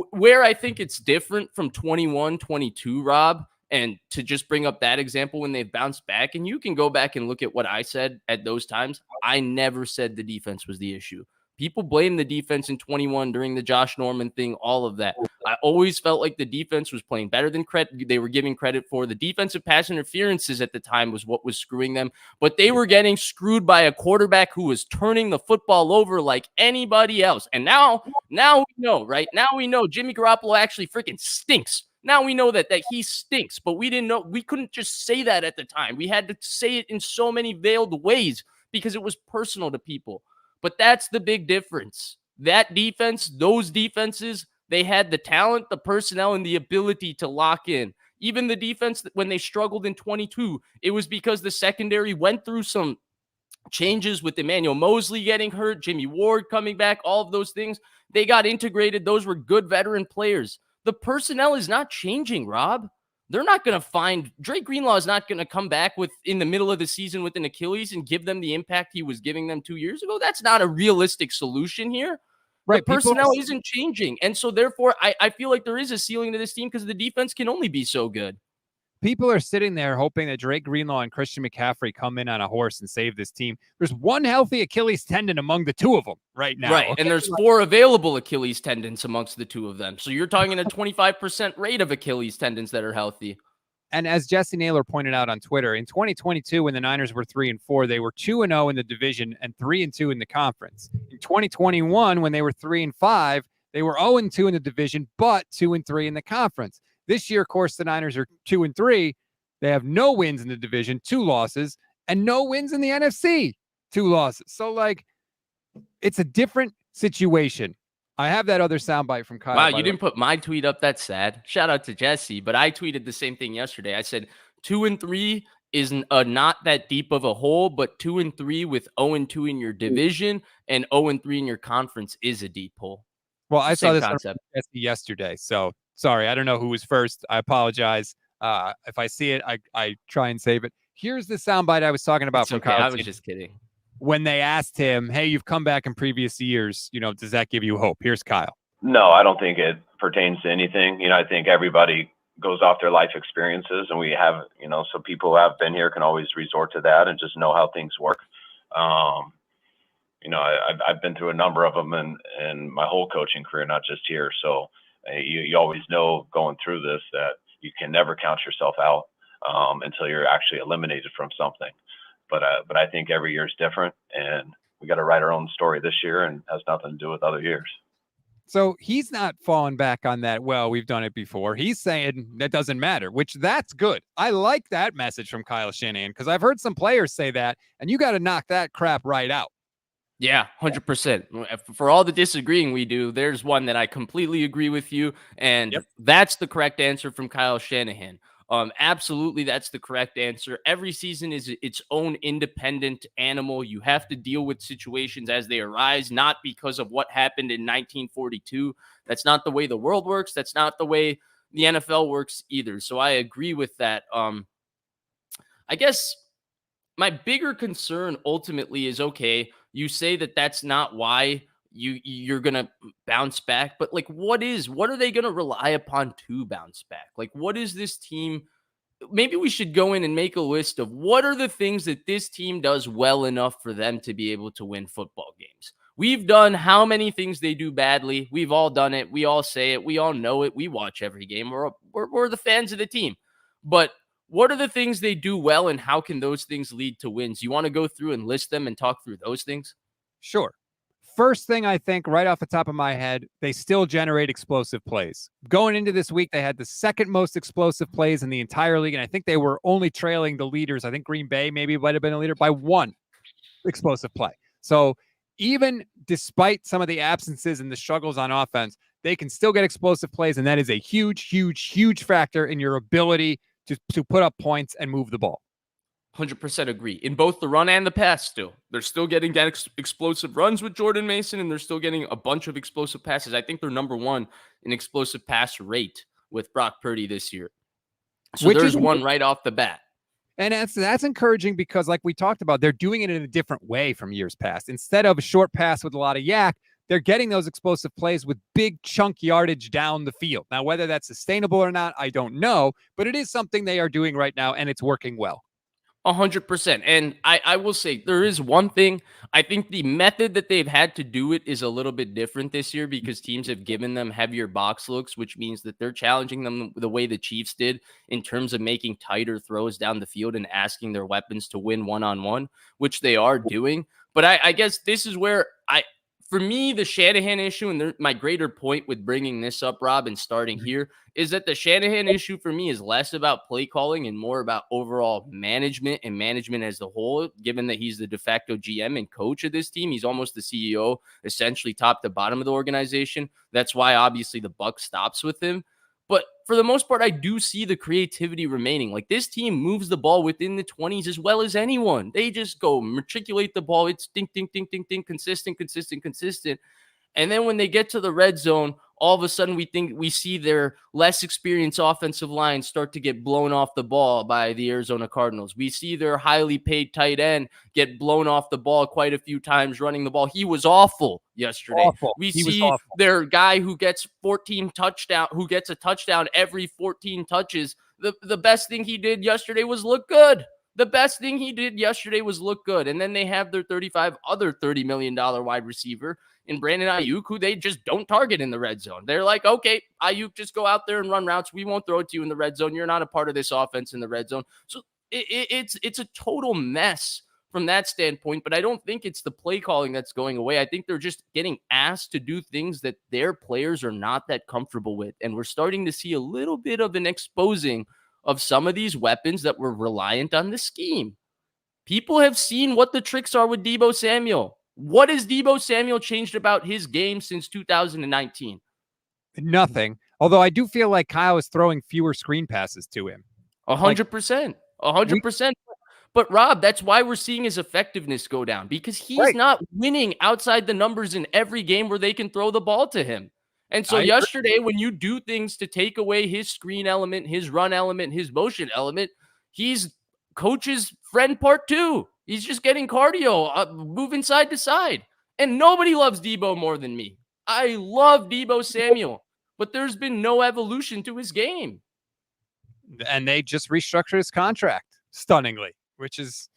where I think it's different from 21-22, Rob, and to just bring up that example when they've bounced back, and you can go back and look at what I said at those times. I never said the defense was the issue. People blame the defense in 21 during the Josh Norman thing, all of that. I always felt like the defense was playing better than credit. They were giving credit for. The defensive pass interferences at the time was what was screwing them, but they were getting screwed by a quarterback who was turning the football over like anybody else. And now we know, right? Now we know Jimmy Garoppolo actually freaking stinks. Now we know that he stinks, but we didn't know. We couldn't just say that at the time. We had to say it in so many veiled ways because it was personal to people. But that's the big difference. That defense, those defenses, they had the talent, the personnel, and the ability to lock in. Even the defense, when they struggled in 22, it was because the secondary went through some changes with Emmanuel Mosley getting hurt, Jimmy Ward coming back, all of those things. They got integrated. Those were good veteran players. The personnel is not changing, Rob. They're not going to find Drake Greenlaw is not going to come back in the middle of the season with an Achilles and give them the impact he was giving them 2 years ago. That's not a realistic solution here. Right. The personnel isn't changing. And so therefore I feel like there is a ceiling to this team because the defense can only be so good. People are sitting there hoping that Drake Greenlaw and Christian McCaffrey come in on a horse and save this team. There's one healthy Achilles tendon among the two of them right now. Right, and there's 4 available Achilles tendons amongst the two of them. So you're talking a 25% rate of Achilles tendons that are healthy. And as Jesse Naylor pointed out on Twitter, in 2022, when the Niners were 3-4, they were 2-0 in the division and 3-2 in the conference. In 2021, when they were 3-5, they were 0-2 in the division, but 2-3 in the conference. This year, of course, the Niners are 2-3. They have no wins in the division, 2 losses, and no wins in the NFC, 2 losses. So, it's a different situation. I have that other soundbite from Kyle. Wow, you didn't put my tweet up. That's sad. Shout out to Jesse, but I tweeted the same thing yesterday. I said 2-3 is not that deep of a hole, but 2-3 with 0-2 in your division and 0-3 in your conference is a deep hole. Well, I saw this concept yesterday, so sorry, I don't know who was first. I apologize. If I see it, I try and save it. Here's the soundbite I was talking about from Kyle. I was just kidding. When they asked him, hey, you've come back in previous years, does that give you hope? Here's Kyle. No, I don't think it pertains to anything. I think everybody goes off their life experiences, and we have, so people who have been here can always resort to that and just know how things work. I've been through a number of them in my whole coaching career, not just here. So you always know going through this that you can never count yourself out until you're actually eliminated from something. But I think every year is different, and we got to write our own story this year, and has nothing to do with other years. So he's not falling back on that. Well, we've done it before. He's saying that doesn't matter, which that's good. I like that message from Kyle Shanahan because I've heard some players say that, and you got to knock that crap right out. Yeah, 100%. For all the disagreeing we do, there's one that I completely agree with you, and that's the correct answer from Kyle Shanahan. Absolutely, that's the correct answer. Every season is its own independent animal. You have to deal with situations as they arise, not because of what happened in 1942. That's not the way the world works. That's not the way the NFL works either. So I agree with that. I guess my bigger concern ultimately is, okay, you say that that's not why you're gonna bounce back, but like what are they gonna rely upon to bounce back? Like what is this team? Maybe we should go in and make a list of what are the things that this team does well enough for them to be able to win football games. We've done how many things they do badly. We've all done it. We all say it. We all know it. We watch every game. We're the fans of the team. But what are the things they do well, and how can those things lead to wins? You want to go through and list them and talk through those things? Sure. First thing I think right off the top of my head, they still generate explosive plays. Going into this week, they had the second most explosive plays in the entire league, and I think they were only trailing the leaders. I think Green Bay maybe might have been a leader by one explosive play. So even despite some of the absences and the struggles on offense, they can still get explosive plays, and that is a huge, huge, huge factor in your ability to put up points and move the ball. 100% agree. In both the run and the pass still. They're still getting that explosive runs with Jordan Mason, and they're still getting a bunch of explosive passes. I think they're number one in explosive pass rate with Brock Purdy this year. So there's one right off the bat. And that's encouraging because, like we talked about, they're doing it in a different way from years past. Instead of a short pass with a lot of yak, they're getting those explosive plays with big chunk yardage down the field. Now, whether that's sustainable or not, I don't know, but it is something they are doing right now, and it's working well. 100%. And I will say there is one thing. I think the method that they've had to do it is a little bit different this year because teams have given them heavier box looks, which means that they're challenging them the way the Chiefs did in terms of making tighter throws down the field and asking their weapons to win one-on-one, which they are doing. But I guess this is where for me, the Shanahan issue, and my greater point with bringing this up, Rob, and starting here, is that the Shanahan issue for me is less about play calling and more about overall management and management as a whole, given that he's the de facto GM and coach of this team. He's almost the CEO, essentially top to bottom of the organization. That's why, obviously, the buck stops with him. But for the most part, I do see the creativity remaining. Like this team moves the ball within the 20s as well as anyone. They just go matriculate the ball. It's ding, ding, ding, ding, ding, consistent. And then when they get to the red zone, all of a sudden we see their less experienced offensive line start to get blown off the ball by the Arizona Cardinals. We see their highly paid tight end get blown off the ball quite a few times running the ball. He was awful yesterday. We see their guy who gets a touchdown every 14 touches. The best thing he did yesterday was look good. The best thing he did yesterday was look good. And then they have their $30 million wide receiver in Brandon Aiyuk, who they just don't target in the red zone. They're like, okay, Aiyuk, just go out there and run routes. We won't throw it to you in the red zone. You're not a part of this offense in the red zone. So it's a total mess from that standpoint, but I don't think it's the play calling that's going away. I think they're just getting asked to do things that their players are not that comfortable with. And we're starting to see a little bit of an exposing of some of these weapons that were reliant on the scheme. People have seen what the tricks are with Deebo Samuel. What has Deebo Samuel changed about his game since 2019? Nothing. Although I do feel like Kyle is throwing fewer screen passes to him. 100%. 100%. But Rob, that's why we're seeing his effectiveness go down, because he's not winning outside the numbers in every game where they can throw the ball to him. And so yesterday, when you do things to take away his screen element, his run element, his motion element, he's coach's friend part two. He's just getting cardio, moving side to side. And nobody loves Deebo more than me. I love Deebo Samuel, but there's been no evolution to his game. And they just restructured his contract, stunningly, which is,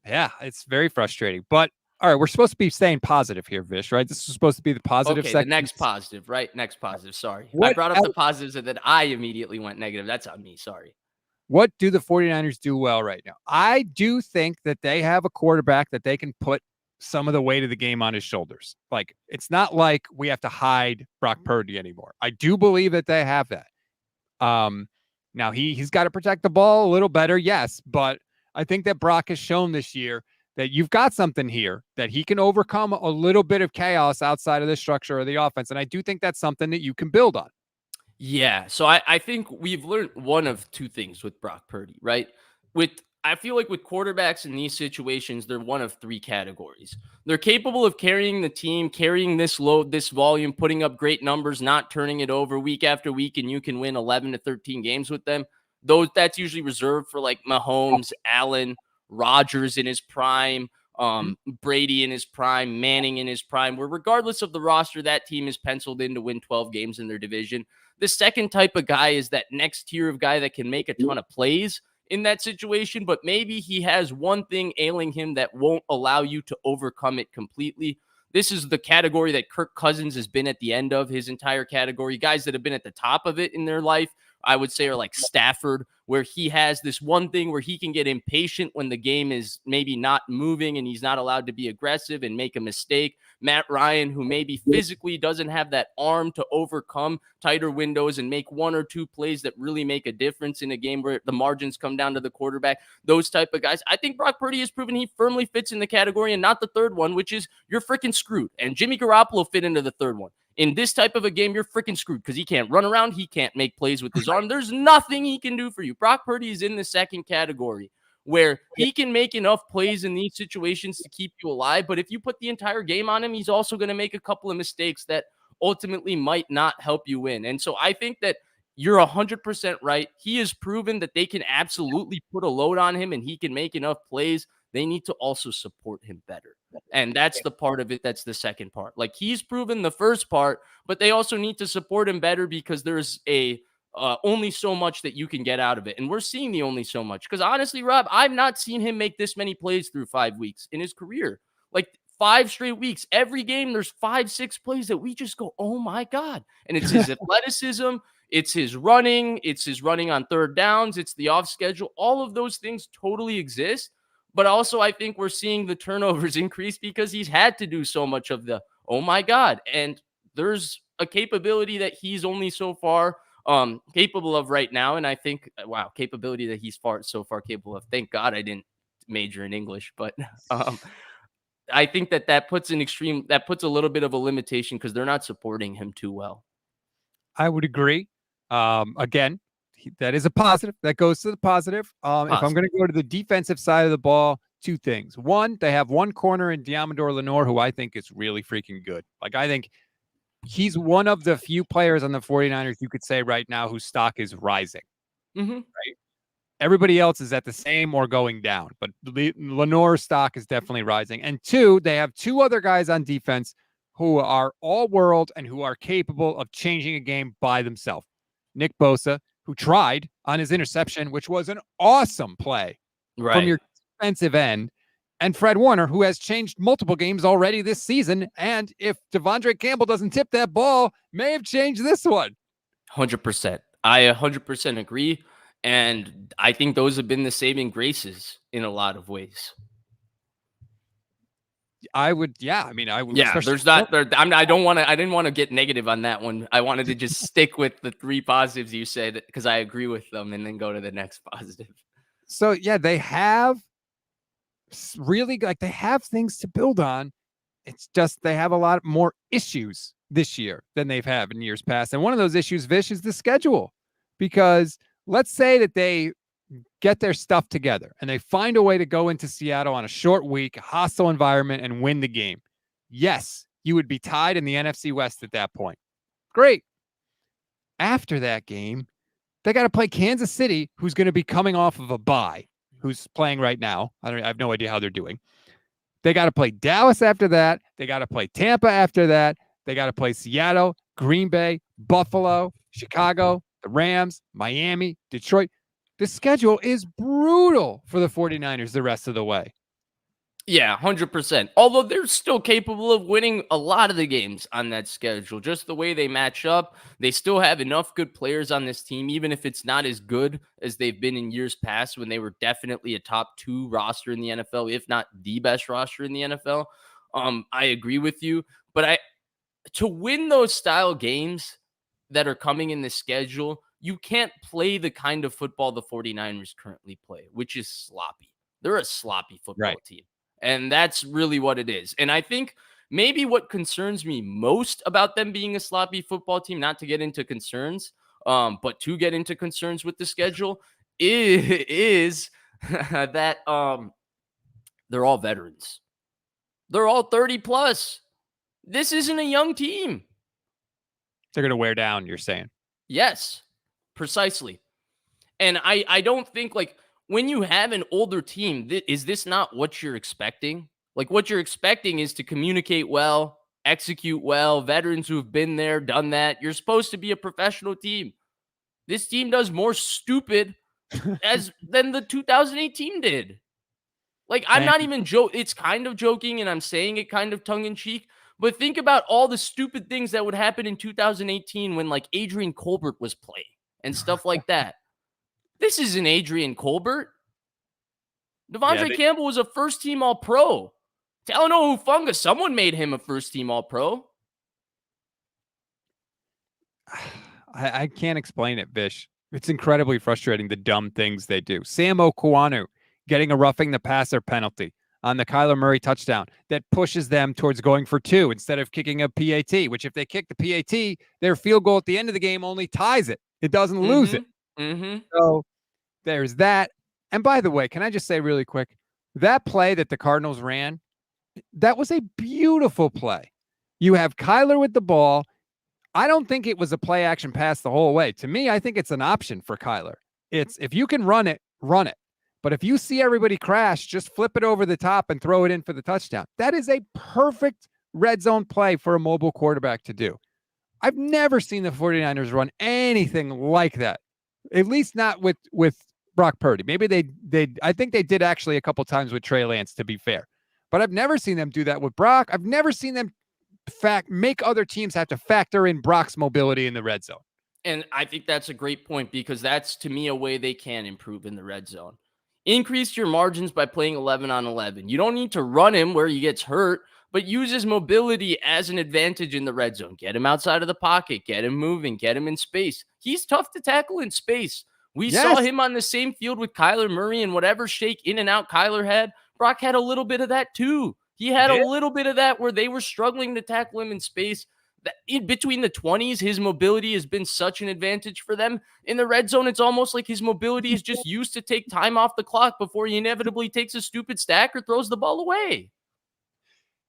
it's very frustrating. But all right, we're supposed to be staying positive here, Vish, right? This is supposed to be the positive section. The next positive, right? Next positive. Sorry. I brought up the positives and then I immediately went negative. That's on me. Sorry. What do the 49ers do well right now? I do think that they have a quarterback that they can put some of the weight of the game on his shoulders. Like, it's not like we have to hide Brock Purdy anymore. I do believe that they have that. Now he's got to protect the ball a little better, yes, but I think that Brock has shown this year that you've got something here that he can overcome a little bit of chaos outside of the structure of the offense. And I do think that's something that you can build on. Yeah. So I think we've learned one of two things with Brock Purdy, right? I feel like with quarterbacks in these situations, they're one of three categories. They're capable of carrying the team, carrying this load, this volume, putting up great numbers, not turning it over week after week, and you can win 11 to 13 games with them. That's usually reserved for like Mahomes, Allen, Rodgers in his prime, Brady in his prime, Manning in his prime, where regardless of the roster, that team is penciled in to win 12 games in their division. The second type of guy is that next tier of guy that can make a ton of plays in that situation, but maybe he has one thing ailing him that won't allow you to overcome it completely. This is the category that Kirk Cousins has been at the end of his entire category. Guys that have been at the top of it in their life, I would say, are like Stafford, where he has this one thing where he can get impatient when the game is maybe not moving and he's not allowed to be aggressive and make a mistake. Matt Ryan, who maybe physically doesn't have that arm to overcome tighter windows and make one or two plays that really make a difference in a game where the margins come down to the quarterback. Those type of guys. I think Brock Purdy has proven he firmly fits in the category and not the third one, which is you're freaking screwed. And Jimmy Garoppolo fit into the third one. In this type of a game, you're freaking screwed because he can't run around. He can't make plays with his arm. There's nothing he can do for you. Brock Purdy is in the second category where he can make enough plays in these situations to keep you alive. But if you put the entire game on him, he's also going to make a couple of mistakes that ultimately might not help you win. And so I think that you're 100% right. He has proven that they can absolutely put a load on him and he can make enough plays. They need to also support him better. And that's the part of it. That's the second part. Like he's proven the first part, but they also need to support him better because there's only so much that you can get out of it. And we're seeing the only so much. Because honestly, Rob, I've not seen him make this many plays through 5 weeks in his career. Like 5 straight weeks. Every game, there's 5-6 plays that we just go, oh my God. And it's his athleticism. It's his running. It's his running on third downs. It's the off schedule. All of those things totally exist. But also, I think we're seeing the turnovers increase because he's had to do so much of the, oh my God. And there's a capability that he's only so far capable of right now. And I think, wow, capability that he's so far capable of. Thank God I didn't major in English, but I think that puts a little bit of a limitation because they're not supporting him too well. I would agree. Again, that is a positive. That goes to the positive. If I'm going to go to the defensive side of the ball, two things. One, they have one corner in Diamador Lenore, who I think is really freaking good. Like, I think he's one of the few players on the 49ers you could say right now whose stock is rising. Right? Everybody else is at the same or going down, but Lenore's stock is definitely rising. And two, they have two other guys on defense who are all world and who are capable of changing a game by themselves. Nick Bosa, who tried on his interception, which was an awesome play from your defensive end, and Fred Warner, who has changed multiple games already this season. And if DeAndre Campbell doesn't tip that ball, may have changed this one. 100%. I 100% agree. And I think those have been the saving graces in a lot of ways. I would. Yeah, there's not there. I didn't want to get negative on that one. I wanted to just stick with the three positives you said because I agree with them and then go to the next positive. So yeah, they have really they have things to build on. It's just they have a lot more issues this year than they've had in years past. And one of those issues, Vish, is the schedule. Because let's say that they get their stuff together and they find a way to go into Seattle on a short week, a hostile environment, and win the game. Yes, you would be tied in the NFC West at that point. Great. After that game, they got to play Kansas City, who's going to be coming off of a bye, who's playing right now. I have no idea how they're doing. They got to play Dallas after that. They got to play Tampa after that. They got to play Seattle, Green Bay, Buffalo, Chicago, the Rams, Miami, Detroit. The schedule is brutal for the 49ers the rest of the way. Yeah, 100%. Although they're still capable of winning a lot of the games on that schedule. Just the way they match up, they still have enough good players on this team, even if it's not as good as they've been in years past when they were definitely a top 2 roster in the NFL, if not the best roster in the NFL. I agree with you. But to win those style games that are coming in the schedule, you can't play the kind of football the 49ers currently play, which is sloppy. They're a sloppy football team. And that's really what it is. And I think maybe what concerns me most about them being a sloppy football team, not to get into concerns, but to get into concerns with the schedule, is that they're all veterans. They're all 30 plus. This isn't a young team. They're going to wear down, you're saying. Yes, precisely. And I don't think, like, when you have an older team, is this not what you're expecting? Like, what you're expecting is to communicate well, execute well, veterans who've been there, done that. You're supposed to be a professional team. This team does more stupid than the 2018 did. Like, I'm not even joking. It's kind of joking, and I'm saying it kind of tongue-in-cheek. But think about all the stupid things that would happen in 2018 when, like, Adrian Colbert was playing and stuff like that. This isn't Adrian Colbert. DeAndre Campbell was a first-team All-Pro. Talanoa Hufanga, someone made him a first-team All-Pro. I can't explain it, Bish. It's incredibly frustrating, the dumb things they do. Sam Okuanu getting a roughing the passer penalty on the Kyler Murray touchdown that pushes them towards going for 2 instead of kicking a PAT, which if they kick the PAT, their field goal at the end of the game only ties it. It doesn't lose it. So there's that. And by the way, can I just say really quick, that play that the Cardinals ran, that was a beautiful play. You have Kyler with the ball. I don't think it was a play action pass the whole way. To me, I think it's an option for Kyler. It's if you can run it, run it. But if you see everybody crash, just flip it over the top and throw it in for the touchdown. That is a perfect red zone play for a mobile quarterback to do. I've never seen the 49ers run anything like that. At least not with Brock Purdy. Maybe I think they did actually a couple times with Trey Lance, to be fair. But I've never seen them do that with Brock. I've never seen them make other teams have to factor in Brock's mobility in the red zone. And I think that's a great point, because that's, to me, a way they can improve in the red zone. Increase your margins by playing 11 on 11. You don't need to run him where he gets hurt, but use his mobility as an advantage in the red zone. Get him outside of the pocket, get him moving, get him in space. He's tough to tackle in space. We saw him on the same field with Kyler Murray, and whatever shake in and out Kyler had, Brock had a little bit of that too. He had a little bit of that where they were struggling to tackle him in space. In between the 20s, his mobility has been such an advantage for them. In the red zone, it's almost like his mobility is just used to take time off the clock before he inevitably takes a stupid stack or throws the ball away.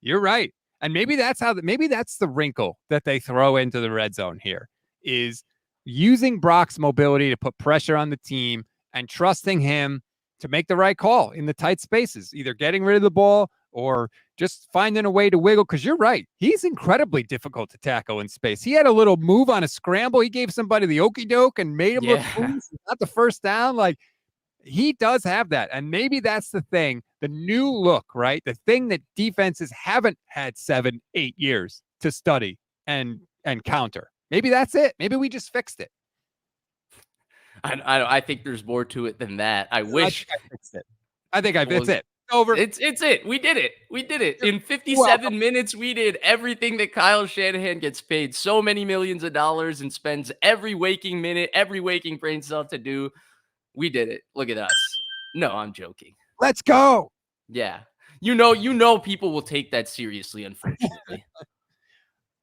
You're right. And maybe that's the wrinkle that they throw into the red zone here, is using Brock's mobility to put pressure on the team and trusting him to make the right call in the tight spaces, either getting rid of the ball or just finding a way to wiggle. Because you're right. He's incredibly difficult to tackle in space. He had a little move on a scramble. He gave somebody the okie doke and made him look foolish. Not the first down. Like, he does have that. And maybe that's the thing, the new look, right? The thing that defenses haven't had 7-8 years to study and counter. Maybe that's it. Maybe we just fixed it. I think there's more to it than that. I wish I fixed it. I think I fixed it. Over. It's it. We did it. In 57 minutes, we did everything that Kyle Shanahan gets paid so many millions of dollars and spends every waking minute, every waking brain cell to do. We did it. Look at us. No, I'm joking. Let's go. Yeah. You know people will take that seriously, unfortunately.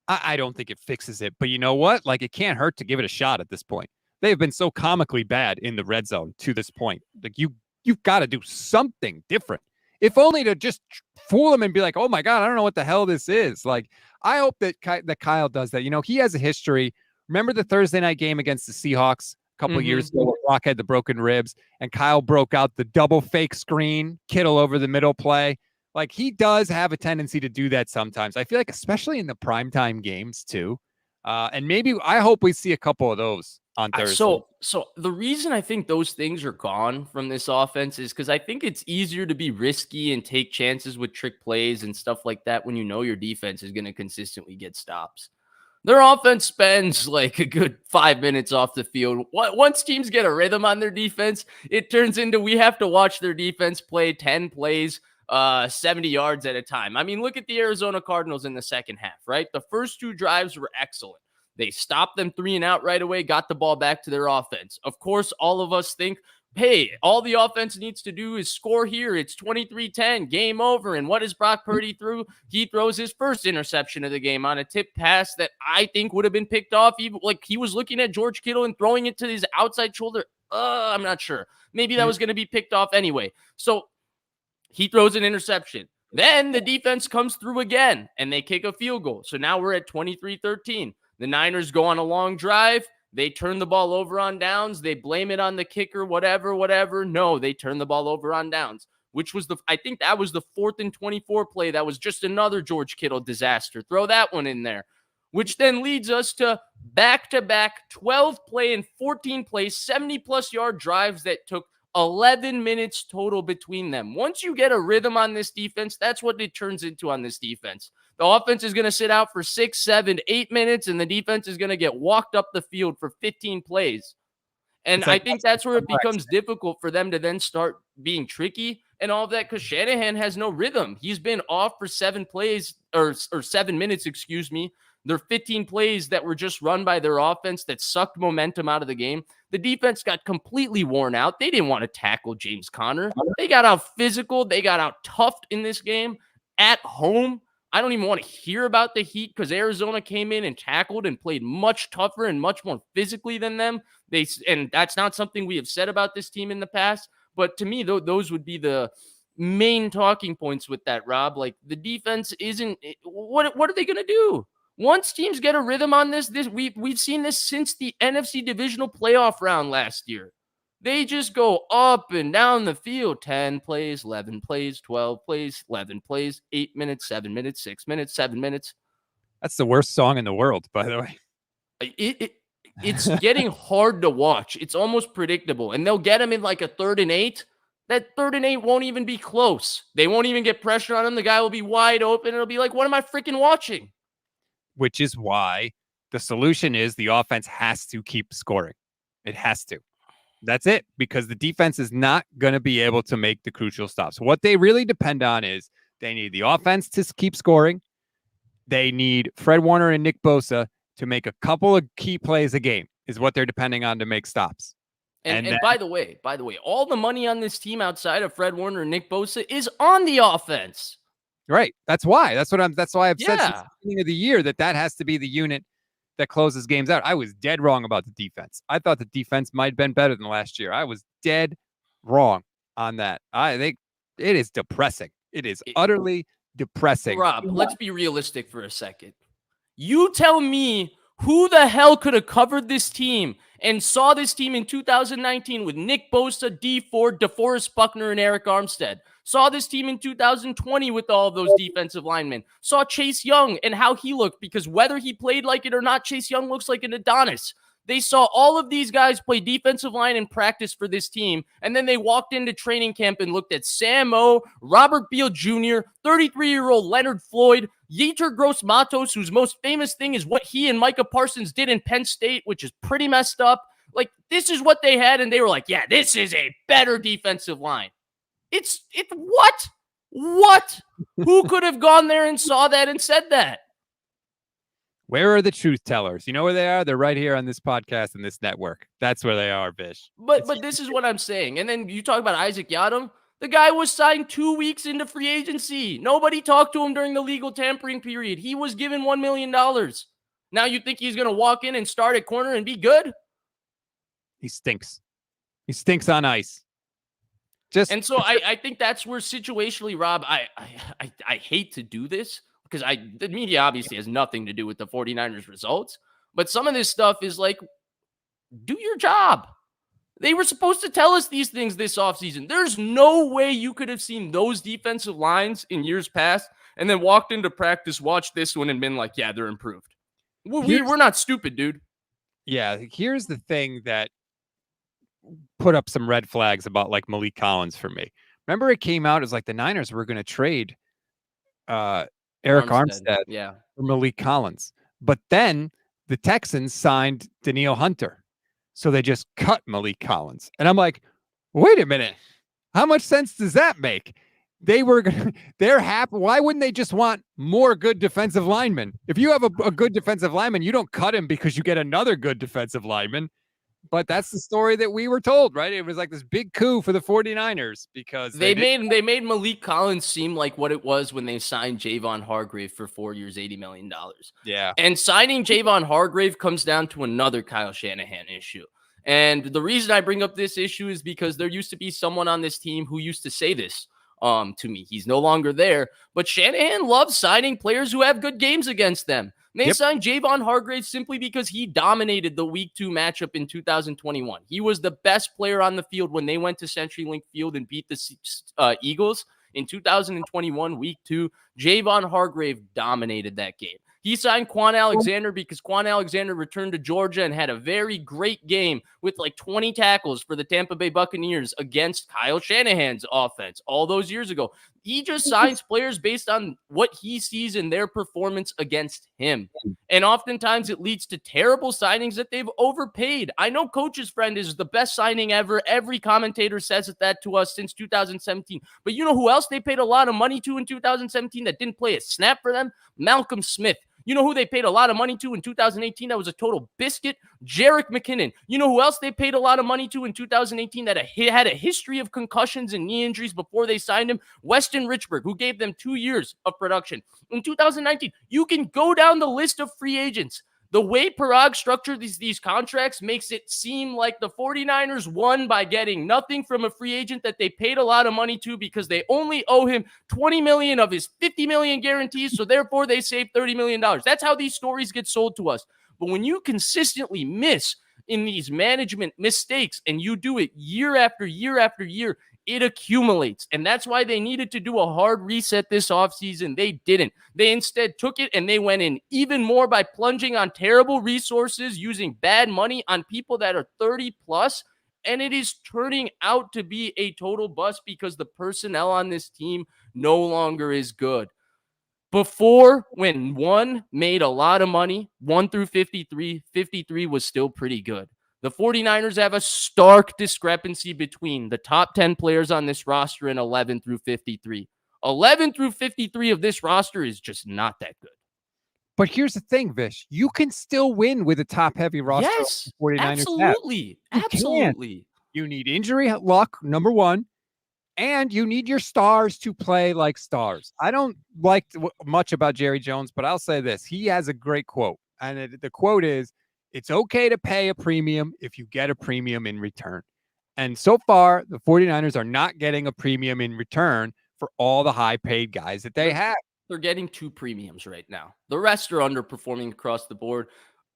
I don't think it fixes it, but you know what? Like, it can't hurt to give it a shot at this point. They have been so comically bad in the red zone to this point. Like, you've got to do something different. If only to just fool them and be like, oh my God, I don't know what the hell this is. Like, I hope that Kyle does that. You know, he has a history. Remember the Thursday night game against the Seahawks a couple of years ago where Brock had the broken ribs and Kyle broke out the double fake screen, Kittle over the middle play. Like, he does have a tendency to do that sometimes. I feel like, especially in the primetime games too. And maybe I hope we see a couple of those on Thursday. So the reason I think those things are gone from this offense is because I think it's easier to be risky and take chances with trick plays and stuff like that when you know your defense is going to consistently get stops. Their offense spends like a good 5 minutes off the field. Once teams get a rhythm on their defense, it turns into we have to watch their defense play 10 plays, 70 yards at a time. I mean, look at the Arizona Cardinals in the second half, right? The first 2 drives were excellent. They stopped them 3 and out right away, got the ball back to their offense. Of course, all of us think hey, all the offense needs to do is score here. It's 23-10, game over. And what does Brock Purdy throw? He throws his first interception of the game on a tip pass that I think would have been picked off. Even like he was looking at George Kittle and throwing it to his outside shoulder. I'm not sure. Maybe that was going to be picked off anyway. So he throws an interception. Then the defense comes through again and they kick a field goal. So now we're at 23-13. The Niners go on a long drive. They turn the ball over on downs. They blame it on the kicker, whatever. No, they turn the ball over on downs, which was I think that was the 4th and 24 play. That was just another George Kittle disaster. Throw that one in there, which then leads us to back-to-back 12 play and 14 play, 70-plus yard drives that took 11 minutes total between them. Once you get a rhythm on this defense, that's what it turns into on this defense. The offense is going to sit out for 6, 7, 8 minutes, and the defense is going to get walked up the field for 15 plays. And I think that's where it becomes difficult for them to then start being tricky and all of that, because Shanahan has no rhythm. He's been off for 7 plays or 7 minutes, excuse me. There are 15 plays that were just run by their offense that sucked momentum out of the game. The defense got completely worn out. They didn't want to tackle James Conner. They got out physical. They got out toughed in this game at home. I don't even want to hear about the Heat because Arizona came in and tackled and played much tougher and much more physically than them. And that's not something we have said about this team in the past. But to me, those would be the main talking points with that, Rob. Like, the defense isn't – what are they going to do? Once teams get a rhythm on this we've seen this since the NFC divisional playoff round last year. They just go up and down the field. 10 plays, 11 plays, 12 plays, 11 plays, 8 minutes, 7 minutes, 6 minutes, 7 minutes. That's the worst song in the world, by the way. It's getting hard to watch. It's almost predictable. And they'll get him in like a 3rd and 8. That 3rd and 8 won't even be close. They won't even get pressure on him. The guy will be wide open. It'll be like, what am I freaking watching? Which is why the solution is the offense has to keep scoring. It has to. That's it, because the defense is not going to be able to make the crucial stops. What they really depend on is they need the offense to keep scoring. They need Fred Warner and Nick Bosa to make a couple of key plays a game is what they're depending on to make stops. And by the way, all the money on this team outside of Fred Warner and Nick Bosa is on the offense. Right. That's why I've said since the beginning of the year that has to be the unit that closes games out. I was dead wrong about the defense. I thought the defense might have been better than last year. I was dead wrong on that. I think it is depressing. It is utterly depressing. Rob, let's be realistic for a second. You tell me who the hell could have covered this team and saw this team in 2019 with Nick Bosa, D Ford, DeForest Buckner, and Eric Armstead. Saw this team in 2020 with all of those defensive linemen. Saw Chase Young and how he looked, because whether he played like it or not, Chase Young looks like an Adonis. They saw all of these guys play defensive line in practice for this team, and then they walked into training camp and looked at Sam O, Robert Beal Jr., 33-year-old Leonard Floyd, Yetur Gross-Matos, whose most famous thing is what he and Micah Parsons did in Penn State, which is pretty messed up. Like, this is what they had, and they were like, yeah, this is a better defensive line. It's what? What? Who could have gone there and saw that and said that? Where are the truth tellers? You know where they are? They're right here on this podcast and this network. That's where they are, Bish. But this is what I'm saying. And then you talk about Isaac Yiadom. The guy was signed 2 weeks into free agency. Nobody talked to him during the legal tampering period. He was given $1 million. Now you think he's going to walk in and start at corner and be good? He stinks. He stinks on ice. And so I think that's where situationally, Rob, I hate to do this because the media obviously has nothing to do with the 49ers results. But some of this stuff is like, do your job. They were supposed to tell us these things this offseason. There's no way you could have seen those defensive lines in years past and then walked into practice, watched this one, and been like, yeah, they're improved. We're not stupid, dude. Yeah, here's the thing that put up some red flags about like Malik Collins for me. Remember, it came out as like the Niners were going to trade Eric Armstead for Malik Collins. But then the Texans signed Danielle Hunter. So they just cut Malik Collins. And I'm like, wait a minute. How much sense does that make? They're happy. Why wouldn't they just want more good defensive linemen? If you have a good defensive lineman, you don't cut him because you get another good defensive lineman. But that's the story that we were told, right? It was like this big coup for the 49ers because They made Malik Collins seem like what it was when they signed Javon Hargrave for 4 years, $80 million. Yeah. And signing Javon Hargrave comes down to another Kyle Shanahan issue. And the reason I bring up this issue is because there used to be someone on this team who used to say this to me. He's no longer there, but Shanahan loves signing players who have good games against them. They signed Javon Hargrave simply because he dominated the week 2 matchup in 2021. He was the best player on the field when they went to CenturyLink Field and beat the Eagles in 2021 week 2. Javon Hargrave dominated that game. He signed Quan Alexander because Quan Alexander returned to Georgia and had a very great game with like 20 tackles for the Tampa Bay Buccaneers against Kyle Shanahan's offense all those years ago. He just signs players based on what he sees in their performance against him. And oftentimes it leads to terrible signings that they've overpaid. I know Coach's Friend is the best signing ever. Every commentator says that to us since 2017. But you know who else they paid a lot of money to in 2017 that didn't play a snap for them? Malcolm Smith. You know who they paid a lot of money to in 2018 that was a total biscuit? Jerick McKinnon. You know who else they paid a lot of money to in 2018 that had a history of concussions and knee injuries before they signed him? Weston Richburg, who gave them 2 years of production. In 2019, you can go down the list of free agents. The way Parag structured these contracts makes it seem like the 49ers won by getting nothing from a free agent that they paid a lot of money to because they only owe him $20 million of his $50 million guarantees, so therefore they saved $30 million. That's how these stories get sold to us. But when you consistently miss in these management mistakes and you do it year after year after year, it accumulates. And that's why they needed to do a hard reset this offseason. They didn't. They instead took it and they went in even more by plunging on terrible resources, using bad money on people that are 30 plus. And it is turning out to be a total bust because the personnel on this team no longer is good. Before, when one made a lot of money, 1 through 53, 53 was still pretty good. The 49ers have a stark discrepancy between the top 10 players on this roster and 11 through 53. 11 through 53 of this roster is just not that good. But here's the thing, Vish. You can still win with a top-heavy roster. Yes, 49ers absolutely. Absolutely. You need injury luck, number one, and you need your stars to play like stars. I don't like much about Jerry Jones, but I'll say this. He has a great quote, and the quote is, "It's okay to pay a premium if you get a premium in return." And so far, the 49ers are not getting a premium in return for all the high-paid guys that they have. They're getting 2 premiums right now. The rest are underperforming across the board.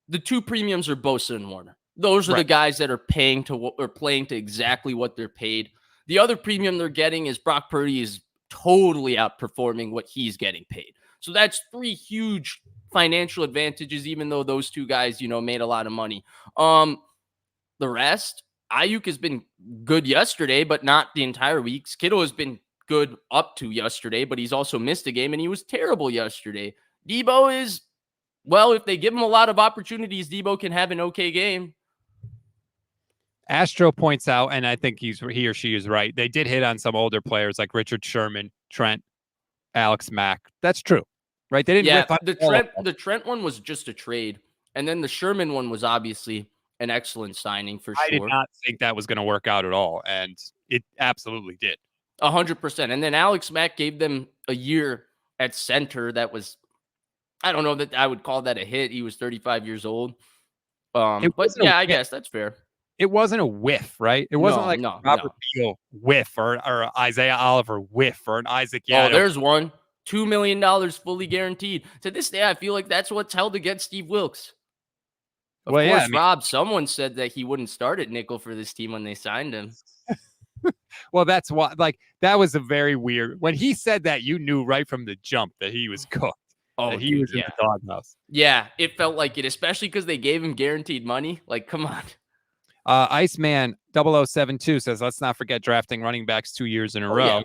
The 2 premiums are Bosa and Warner. Those are the guys that are playing to exactly what they're paid. The other premium they're getting is Brock Purdy is totally outperforming what he's getting paid. So that's 3 huge financial advantages, even though those 2 guys, made a lot of money. The rest, aiyuk has been good yesterday, but not the entire week. Kittle has been good up to yesterday, but he's also missed a game, and he was terrible yesterday. Deebo is, well, if they give him a lot of opportunities, Deebo can have an okay game. Astro points out, and I think he or she is right, they did hit on some older players like Richard Sherman, Trent, Alex Mack. That's true, right? They didn't the Trent one was just a trade, and then the Sherman one was obviously an excellent signing for sure. I did not think that was going to work out at all, and it absolutely did. 100%. And then Alex Mack gave them a year at center that was, I don't know that I would call that a hit. He was 35 years old. But yeah, I guess that's fair. It wasn't a whiff, right? It wasn't like Robert Beal whiff or Isaiah Oliver whiff or an Isaac Yato. Oh, there's one. $2 million fully guaranteed. To this day, I feel like that's what's held against Steve Wilks. Of course, Rob, someone said that he wouldn't start at nickel for this team when they signed him. Well, that's why, that was a very weird. When he said that, you knew right from the jump that he was cooked. Oh, that he was in the doghouse. Yeah, it felt like it, especially because they gave him guaranteed money. Like, come on. Iceman 0072 says, let's not forget drafting running backs 2 years in a row. Yeah.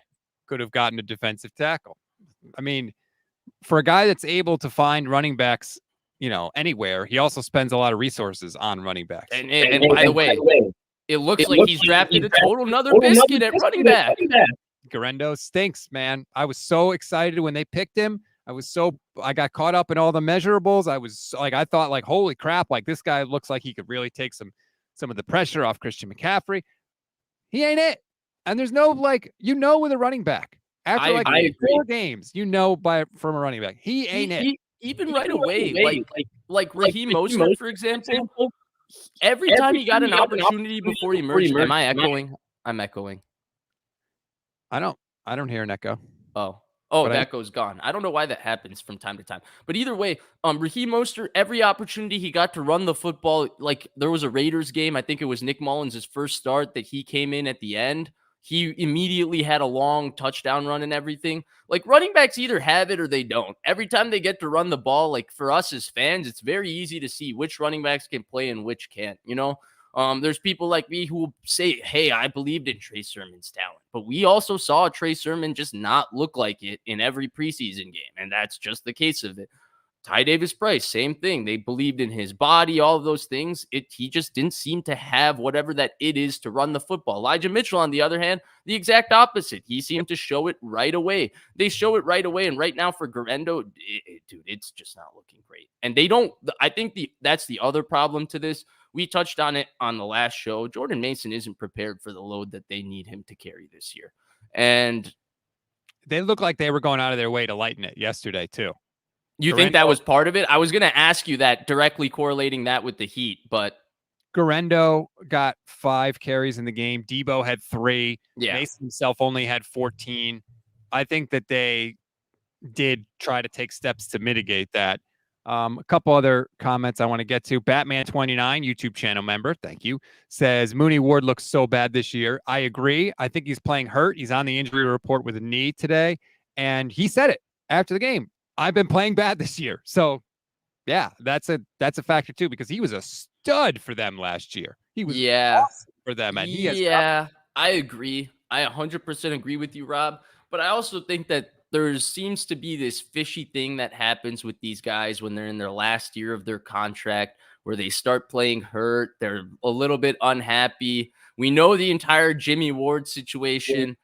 Could have gotten a defensive tackle. I mean, for a guy that's able to find running backs, anywhere, he also spends a lot of resources on running backs. And by the way, it looks like he's drafted a total another biscuit at running back. Garendo stinks, man. I was so excited when they picked him. I got caught up in all the measurables. I thought holy crap, like this guy looks like he could really take some some of the pressure off Christian McCaffrey. He ain't it. And there's no with a running back. After 4 games, from a running back. He ain't it. Even right away, like Raheem Mostert, for example, every time he got an opportunity before he emerged, am I echoing? I'm echoing. I don't hear an echo. Oh, that echo's gone. I don't know why that happens from time to time. But either way, Raheem Mostert, every opportunity he got to run the football, like there was a Raiders game, I think it was Nick Mullins' first start that he came in at the end. He immediately had a long touchdown run and everything. Like running backs either have it or they don't. Every time they get to run the ball, like for us as fans, it's very easy to see which running backs can play and which can't, There's people like me who will say, hey, I believed in Trey Sermon's talent. But we also saw Trey Sermon just not look like it in every preseason game. And that's just the case of it. Ty Davis-Price, same thing. They believed in his body, all of those things. He just didn't seem to have whatever that it is to run the football. Elijah Mitchell, on the other hand, the exact opposite. He seemed to show it right away. They show it right away. And right now for Guerendo, dude, it's just not looking great. And I think that's the other problem to this. We touched on it on the last show. Jordan Mason isn't prepared for the load that they need him to carry this year. And they look like they were going out of their way to lighten it yesterday, too. You think that was part of it? I was going to ask you that, directly correlating that with the Heat, but Guerendo got 5 carries in the game. Deebo had 3. Yeah. Mason himself only had 14. I think that they did try to take steps to mitigate that. A couple other comments I want to get to. Batman29, YouTube channel member, thank you, says Mooney Ward looks so bad this year. I agree. I think he's playing hurt. He's on the injury report with a knee today, and he said it after the game. I've been playing bad this year. So, yeah, that's a factor too, because he was a stud for them last year. He was awesome for them. And I agree. I 100% agree with you, Rob. But I also think that there seems to be this fishy thing that happens with these guys when they're in their last year of their contract, where they start playing hurt. They're a little bit unhappy. We know the entire Jimmy Ward situation. Yeah.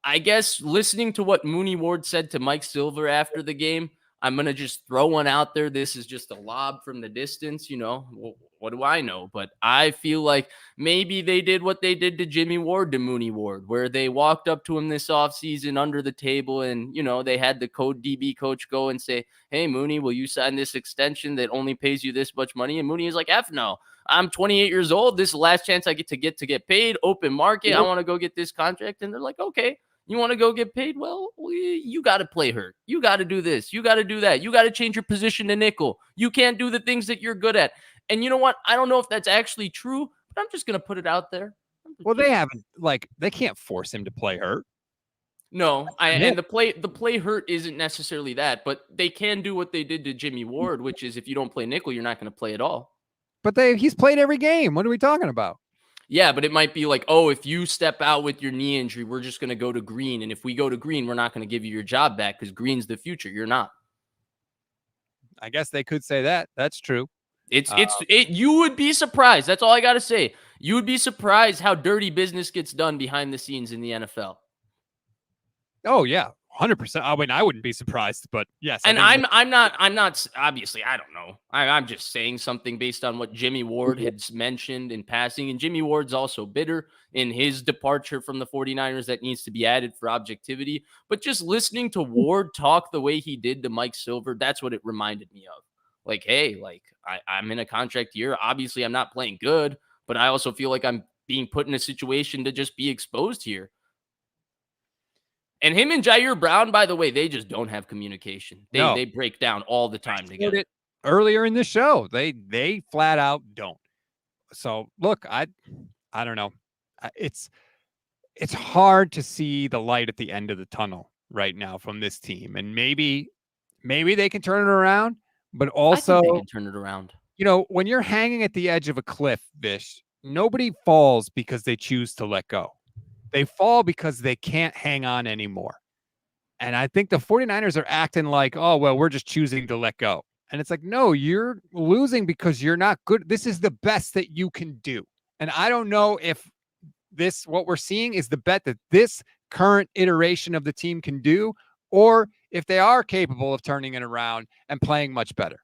I guess listening to what Mooney Ward said to Mike Silver after the game, I'm going to just throw one out there. This is just a lob from the distance, what do I know? But I feel like maybe they did what they did to Jimmy Ward to Mooney Ward, where they walked up to him this offseason under the table and, they had the DB coach go and say, hey, Mooney, will you sign this extension that only pays you this much money? And Mooney is like, F no. I'm 28 years old. This is the last chance I get to get paid. Open market. I want to go get this contract. And they're like, okay. You want to go get paid? Well, you got to play hurt. You got to do this. You got to do that. You got to change your position to nickel. You can't do the things that you're good at. And you know what? I don't know if that's actually true, but I'm just going to put it out there. Well, they can't force him to play hurt. No, and the play hurt isn't necessarily that, but they can do what they did to Jimmy Ward, which is if you don't play nickel, you're not going to play at all. But he's played every game. What are we talking about? Yeah, but it might be like, oh, if you step out with your knee injury, we're just going to go to green. And if we go to green, we're not going to give you your job back because green's the future. You're not. I guess they could say that. That's true. You would be surprised. That's all I got to say. You would be surprised how dirty business gets done behind the scenes in the NFL. Oh, yeah. 100%. I mean, I wouldn't be surprised, but yes. And I'm not, obviously, I don't know. I'm just saying something based on what Jimmy Ward had mentioned in passing. And Jimmy Ward's also bitter in his departure from the 49ers that needs to be added for objectivity. But just listening to Ward talk the way he did to Mike Silver, that's what it reminded me of. Like, hey, like I'm in a contract year. Obviously, I'm not playing good, but I also feel like I'm being put in a situation to just be exposed here. And him and Jair Brown, by the way, they just don't have communication. They break down all the time together. Earlier in the show, they flat out don't. So look, I don't know. It's hard to see the light at the end of the tunnel right now from this team, and maybe they can turn it around. But also, I think they can turn it around. When you're hanging at the edge of a cliff, Vish, nobody falls because they choose to let go. They fall because they can't hang on anymore. And I think the 49ers are acting like, oh, well, we're just choosing to let go. And it's like, no, you're losing because you're not good. This is the best that you can do. And I don't know if what we're seeing is the bet that this current iteration of the team can do, or if they are capable of turning it around and playing much better.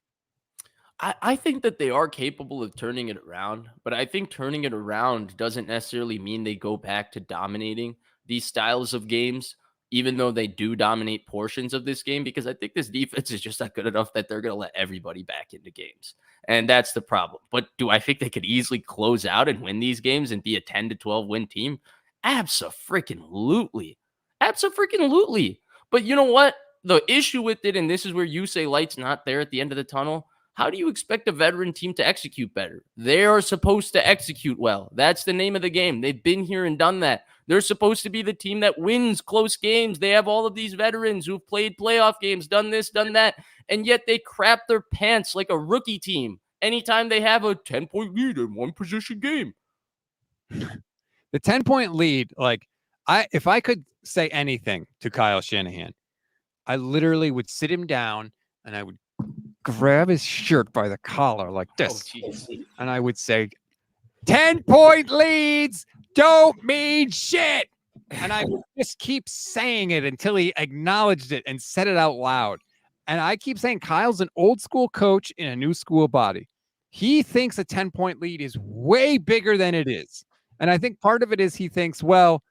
I think that they are capable of turning it around, but I think turning it around doesn't necessarily mean they go back to dominating these styles of games, even though they do dominate portions of this game, because I think this defense is just not good enough that they're going to let everybody back into games. And that's the problem. But do I think they could easily close out and win these games and be a 10 to 12 win team? Abso-freaking-lutely. Abso-freaking-lutely. But you know what? The issue with it, and this is where you say light's not there at the end of the tunnel. How do you expect a veteran team to execute better? They are supposed to execute well. That's the name of the game. They've been here and done that. They're supposed to be the team that wins close games. They have all of these veterans who've played playoff games, done this, done that, and yet they crap their pants like a rookie team anytime they have a 10-point lead in one possession game. The 10-point lead, like, if I could say anything to Kyle Shanahan, I literally would sit him down and I would grab his shirt by the collar like this. And I would say, 10-point leads don't mean shit. And I would just keep saying it until he acknowledged it and said it out loud. And I keep saying Kyle's an old school coach in a new school body. He thinks a 10-point lead is way bigger than it is. And I think part of it is he thinks, well,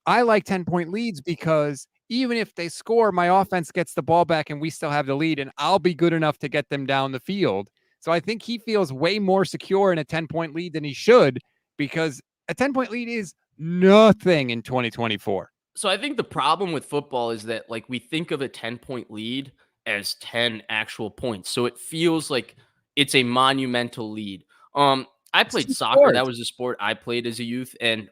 I like 10-point leads because even if they score, my offense gets the ball back and we still have the lead, and I'll be good enough to get them down the field. So I think he feels way more secure in a 10-point lead than he should, because a 10-point lead is nothing in 2024. So I think the problem with football is that, like, we think of a 10-point lead as 10 actual points. So it feels like it's a monumental lead. I played soccer. That was a sport I played as a youth, and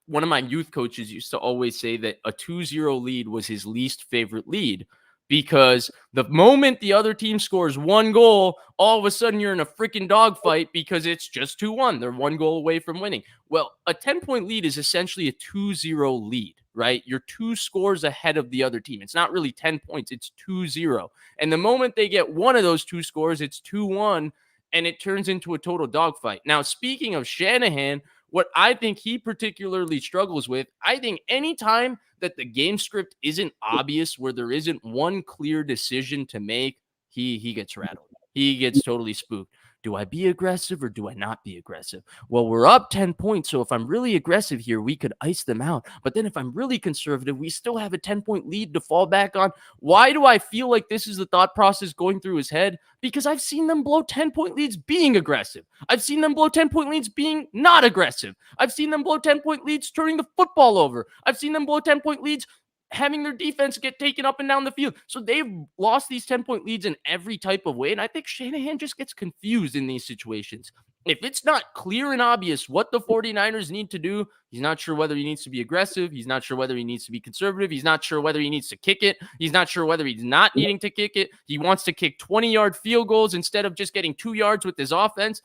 one of my youth coaches used to always say that a 2-0 lead was his least favorite lead, because the moment the other team scores one goal, all of a sudden you're in a freaking dogfight because it's just 2-1. They're one goal away from winning. Well, a 10-point lead is essentially a 2-0 lead, right? You're 2 scores ahead of the other team. It's not really 10 points. It's 2-0. And the moment they get one of those 2 scores, it's 2-1, and it turns into a total dogfight. Now, speaking of Shanahan, what I think he particularly struggles with, I think anytime that the game script isn't obvious, where there isn't one clear decision to make, he gets rattled. He gets totally spooked. Do I be aggressive or do I not be aggressive? Well, we're up 10 points, so if I'm really aggressive here, we could ice them out. But then if I'm really conservative, we still have a 10-point lead to fall back on. Why do I feel like this is the thought process going through his head? Because I've seen them blow 10-point leads being aggressive. I've seen them blow 10-point leads being not aggressive. I've seen them blow 10-point leads turning the football over. I've seen them blow 10-point leads having their defense get taken up and down the field. So they've lost these 10-point leads in every type of way. And I think Shanahan just gets confused in these situations. If it's not clear and obvious what the 49ers need to do, he's not sure whether he needs to be aggressive. He's not sure whether he needs to be conservative. He's not sure whether he needs to kick it. He's not sure whether he's not needing to kick it. He wants to kick 20-yard field goals instead of just getting 2 yards with his offense.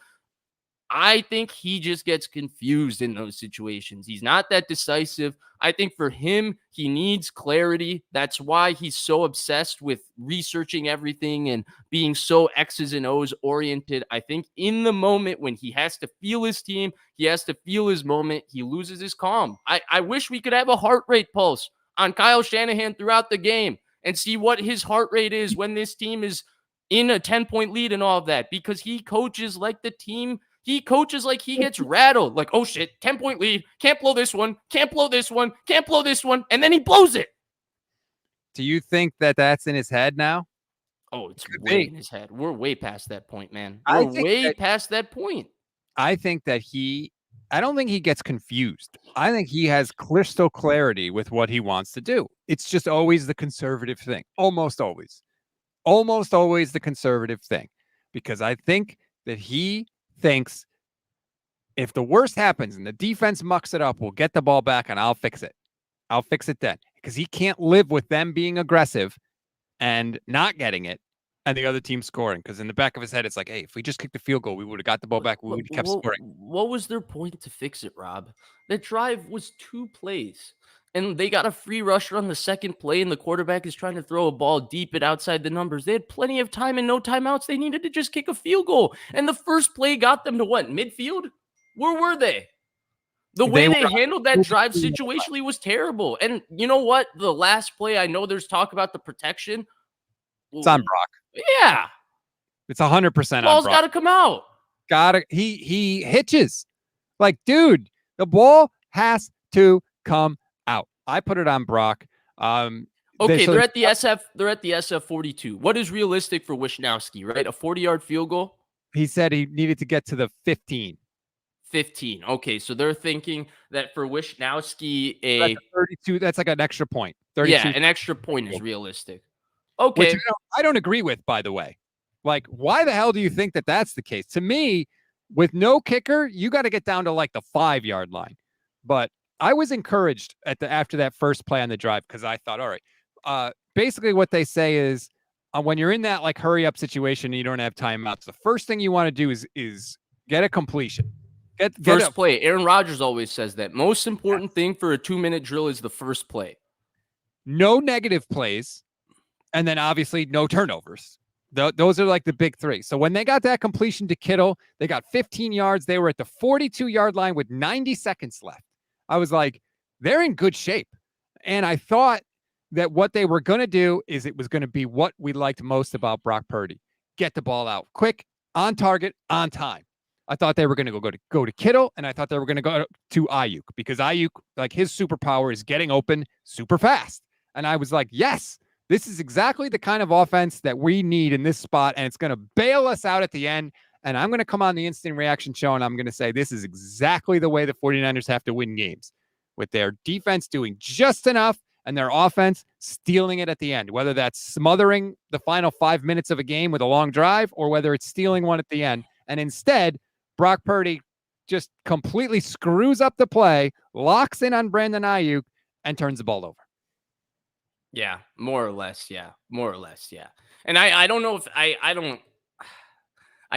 I think he just gets confused in those situations. He's not that decisive. I think for him, he needs clarity. That's why he's so obsessed with researching everything and being so X's and O's oriented. I think in the moment when he has to feel his team, he has to feel his moment, he loses his calm. I wish we could have a heart rate pulse on Kyle Shanahan throughout the game and see what his heart rate is when this team is in a 10-point lead and all of that, because he coaches like the team. He coaches like he gets rattled. Like, oh shit, 10-point lead. Can't blow this one. Can't blow this one. Can't blow this one. And then he blows it. Do you think that that's in his head now? Oh, it's way in his head. We're way past that point, man. We're way past that point. I think that I don't think he gets confused. I think he has crystal clarity with what he wants to do. It's just always the conservative thing. Almost always the conservative thing. Because I think that he thinks if the worst happens and the defense mucks it up, we'll get the ball back and I'll fix it. I'll fix it then. Because he can't live with them being aggressive and not getting it and the other team scoring. Because in the back of his head, it's like, hey, if we just kicked the field goal, we would have got the ball back. We would have kept scoring. What was their point to fix it, Rob? That drive was 2 plays. And they got a free rusher on the second play, and the quarterback is trying to throw a ball deep and outside the numbers. They had plenty of time and no timeouts. They needed to just kick a field goal. And the first play got them to what? Midfield? Where were they? The way they handled that drive situationally was terrible. And you know what? The last play, I know there's talk about the protection. It's on Brock. Yeah. It's 100% on Ball's Brock. got to come out. He hitches. Like, dude, the ball has to come out. I put it on Brock. Okay, they're at the SF. They're at the SF 42. What is realistic for Wishnowsky, right? A 40-yard field goal? He said he needed to get to the 15. 15. Okay, so they're thinking that for Wishnowsky, That's a 32. That's like an extra point. 32. Yeah, an extra point is realistic. Okay. Which I don't agree with, by the way. Like, why the hell do you think that that's the case? To me, with no kicker, you got to get down to like the 5-yard line. But I was encouraged after that first play on the drive because I thought, all right, basically what they say is when you're in that like hurry up situation and you don't have timeouts, the first thing you want to do is get a completion. First play. Aaron Rodgers always says that. Most important thing for a 2-minute drill is the first play. No negative plays, and then obviously no turnovers. Those are like the big three. So when they got that completion to Kittle, they got 15 yards. They were at the 42-yard line with 90 seconds left. I was like, they're in good shape. And I thought that what they were going to do is it was going to be what we liked most about Brock Purdy. Get the ball out quick, on target, on time. I thought they were going to go to Kittle, and I thought they were going to go to aiyuk because aiyuk, like his superpower is getting open super fast. And I was like, yes, this is exactly the kind of offense that we need in this spot, and it's going to bail us out at the end. And I'm going to come on the instant reaction show, and I'm going to say this is exactly the way the 49ers have to win games, with their defense doing just enough and their offense stealing it at the end, whether that's smothering the final 5 minutes of a game with a long drive or whether it's stealing one at the end. And instead, Brock Purdy just completely screws up the play, locks in on Brandon Aiyuk, and turns the ball over. Yeah, more or less. Yeah, more or less. Yeah. And I don't know if I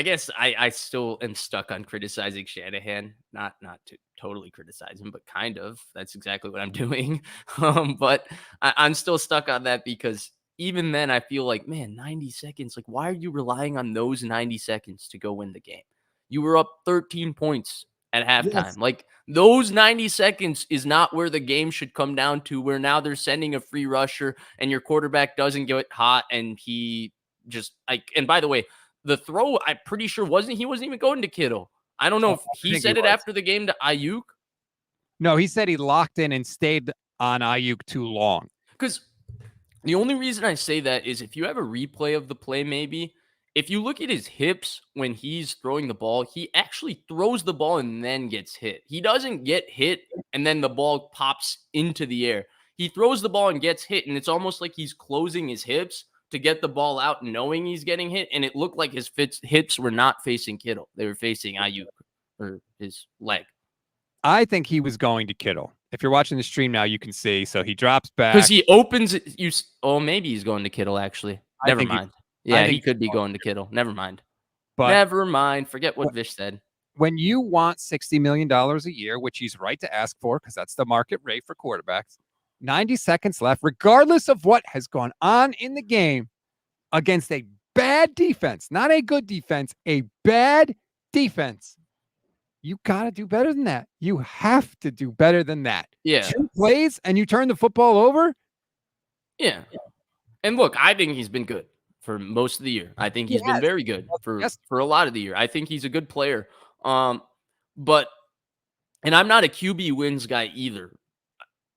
guess I still am stuck on criticizing Shanahan, not to totally criticize him, but kind of. That's exactly what I'm doing. But I'm still stuck on that because even then I feel like, man, 90 seconds. Like, why are you relying on those 90 seconds to go win the game? You were up 13 points at halftime. Yes. Like, those 90 seconds is not where the game should come down to, where now they're sending a free rusher and your quarterback doesn't get hot and he just and by the way, the throw, I'm pretty sure he wasn't even going to Kittle. I don't know if he said it after the game to aiyuk. No, he said he locked in and stayed on aiyuk too long. Because the only reason I say that is if you have a replay of the play, maybe, if you look at his hips when he's throwing the ball, he actually throws the ball and then gets hit. He doesn't get hit and then the ball pops into the air. He throws the ball and gets hit, and it's almost like he's closing his hips to get the ball out knowing he's getting hit, and it looked like his hips were not facing Kittle. They were facing aiyuk, or his leg. I think he was going to Kittle. If you're watching the stream now, you can see. So he drops back. Because he opens it. Maybe he's going to Kittle, actually. Never mind. Yeah, he could be going to Kittle. Never mind. But never mind. Forget what Vish said. When you want $60 million a year, which he's right to ask for because that's the market rate for quarterbacks, 90 seconds left, regardless of what has gone on in the game against a bad defense, not a good defense, a bad defense. You got to do better than that. You have to do better than that. Yeah. 2 plays and you turn the football over? Yeah. And look, I think he's been good for most of the year. I think he's been very good for a lot of the year. I think he's a good player. And I'm not a QB wins guy either.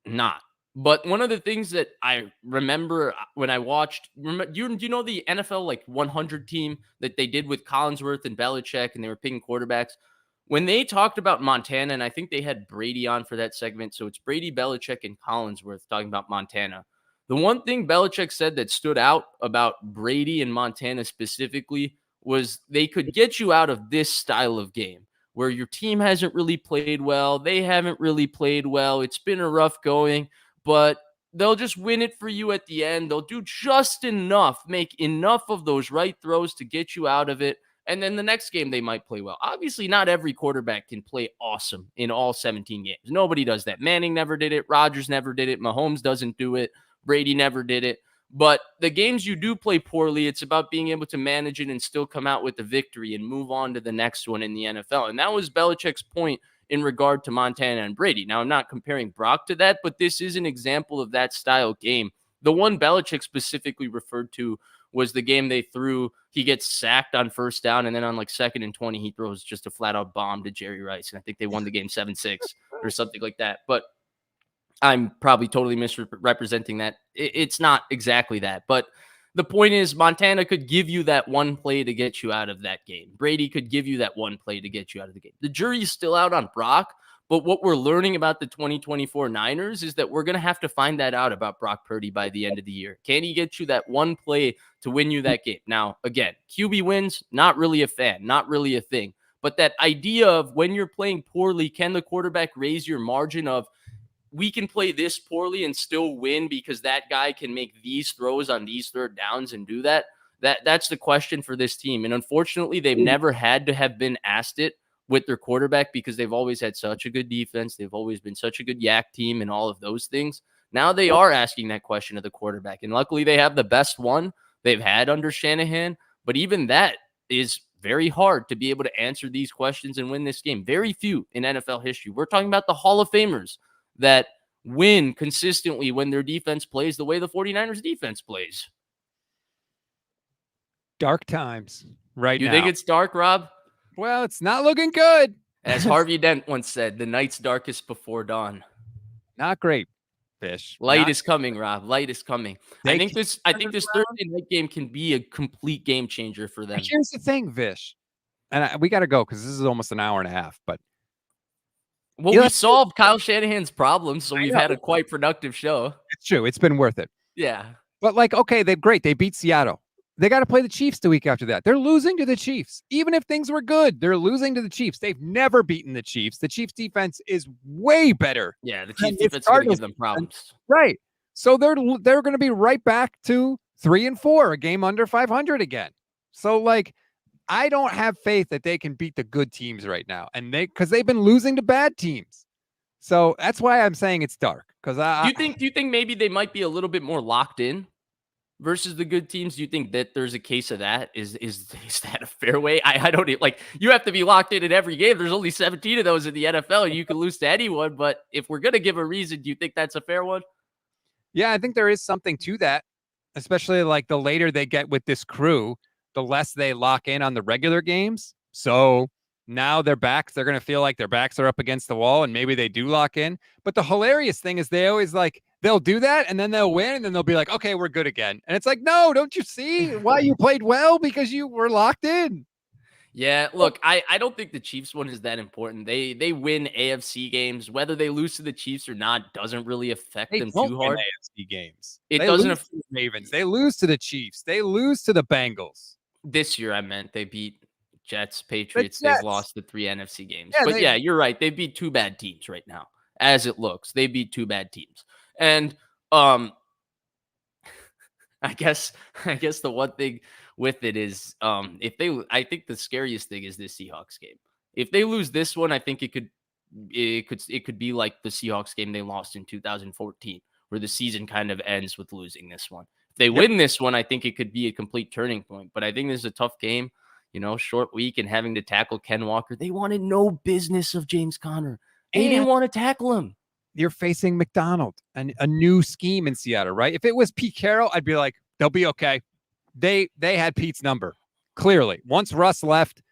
Not. But one of the things that I remember when I watched, do you know the NFL like 100 team that they did with Collinsworth and Belichick, and they were picking quarterbacks? When they talked about Montana, and I think they had Brady on for that segment, so it's Brady, Belichick, and Collinsworth talking about Montana. The one thing Belichick said that stood out about Brady and Montana specifically was they could get you out of this style of game where your team hasn't really played well. They haven't really played well. It's been a rough going, but they'll just win it for you at the end. They'll do just enough, make enough of those right throws to get you out of it. And then the next game, they might play well. Obviously, not every quarterback can play awesome in all 17 games. Nobody does that. Manning never did it. Rodgers never did it. Mahomes doesn't do it. Brady never did it. But the games you do play poorly, it's about being able to manage it and still come out with the victory and move on to the next one in the NFL. And that was Belichick's point in regard to Montana and Brady. Now, I'm not comparing Brock to that, but this is an example of that style game. The one Belichick specifically referred to was the game they threw. He gets sacked on first down, and then on like 2nd and 20, he throws just a flat out bomb to Jerry Rice. And I think they won the game 7-6 or something like that. But I'm probably totally misrepresenting that. It's not exactly that. But the point is, Montana could give you that one play to get you out of that game. Brady could give you that one play to get you out of the game. The jury's still out on Brock. But what we're learning about the 2024 Niners is that we're going to have to find that out about Brock Purdy by the end of the year. Can he get you that one play to win you that game? Now, again, QB wins, not really a fan, not really a thing. But that idea of when you're playing poorly, can the quarterback raise your margin of, we can play this poorly and still win because that guy can make these throws on these third downs and do that? That's the question for this team. And unfortunately, they've never had to have been asked it with their quarterback because they've always had such a good defense. They've always been such a good yak team and all of those things. Now they are asking that question of the quarterback. And luckily they have the best one they've had under Shanahan. But even that is very hard to be able to answer these questions and win this game. Very few in NFL history. We're talking about the Hall of Famers that win consistently when their defense plays the way the 49ers defense plays. Dark times now. You think it's dark, Rob? Well, it's not looking good. As Harvey Dent once said, the night's darkest before dawn. Not great, Fish. Light is coming, Rob. Light is coming. I think this Thursday night game can be a complete game changer for them. Here's the thing, Vish. And we got to go because this is almost an hour and a half. But we solved Kyle Shanahan's problems, so we've had a quite productive show. It's true. It's been worth it. Yeah. But okay, they're great. They beat Seattle. They got to play the Chiefs the week after that. They're losing to the Chiefs. Even if things were good, they're losing to the Chiefs. They've never beaten the Chiefs. The Chiefs defense is way better. Yeah, the Chiefs defense is going to give them problems. Right. So they're going to be right back to 3-4, a game under 500 again. So I don't have faith that they can beat the good teams right now. And because they've been losing to bad teams. So that's why I'm saying it's dark. Because do you think maybe they might be a little bit more locked in versus the good teams? Do you think that there's a case of that? Is that a fair way? I don't you have to be locked in every game. There's only 17 of those in the NFL. And you can lose to anyone. But if we're going to give a reason, do you think that's a fair one? Yeah, I think there is something to that, especially the later they get with this crew, the less they lock in on the regular games. So now they're going to feel like their backs are up against the wall and maybe they do lock in. But the hilarious thing is they always they'll do that and then they'll win and then they'll be like, okay, we're good again. And it's no, don't you see why you played well? Because you were locked in. Yeah, look, I don't think the Chiefs one is that important. They win AFC games. Whether they lose to the Chiefs or not doesn't really affect them too hard. AFC games. They doesn't affect the Ravens. They lose to the Chiefs. They lose to the Bengals. This year, I meant they beat Jets, Patriots. They've lost the 3 NFC games. Yeah, but you're right. They beat 2 bad teams right now. As it looks, they beat 2 bad teams. And I guess the one thing with it is I think the scariest thing is this Seahawks game. If they lose this one, I think it could be like the Seahawks game they lost in 2014, where the season kind of ends with losing this one. If they win this one, I think it could be a complete turning point. But I think this is a tough game, short week and having to tackle Ken Walker. They wanted no business of James Conner. They didn't want to tackle him. You're facing McDonald and a new scheme in Seattle, right? If it was Pete Carroll, I'd be like, they'll be okay. They had Pete's number. Clearly. Once Russ left,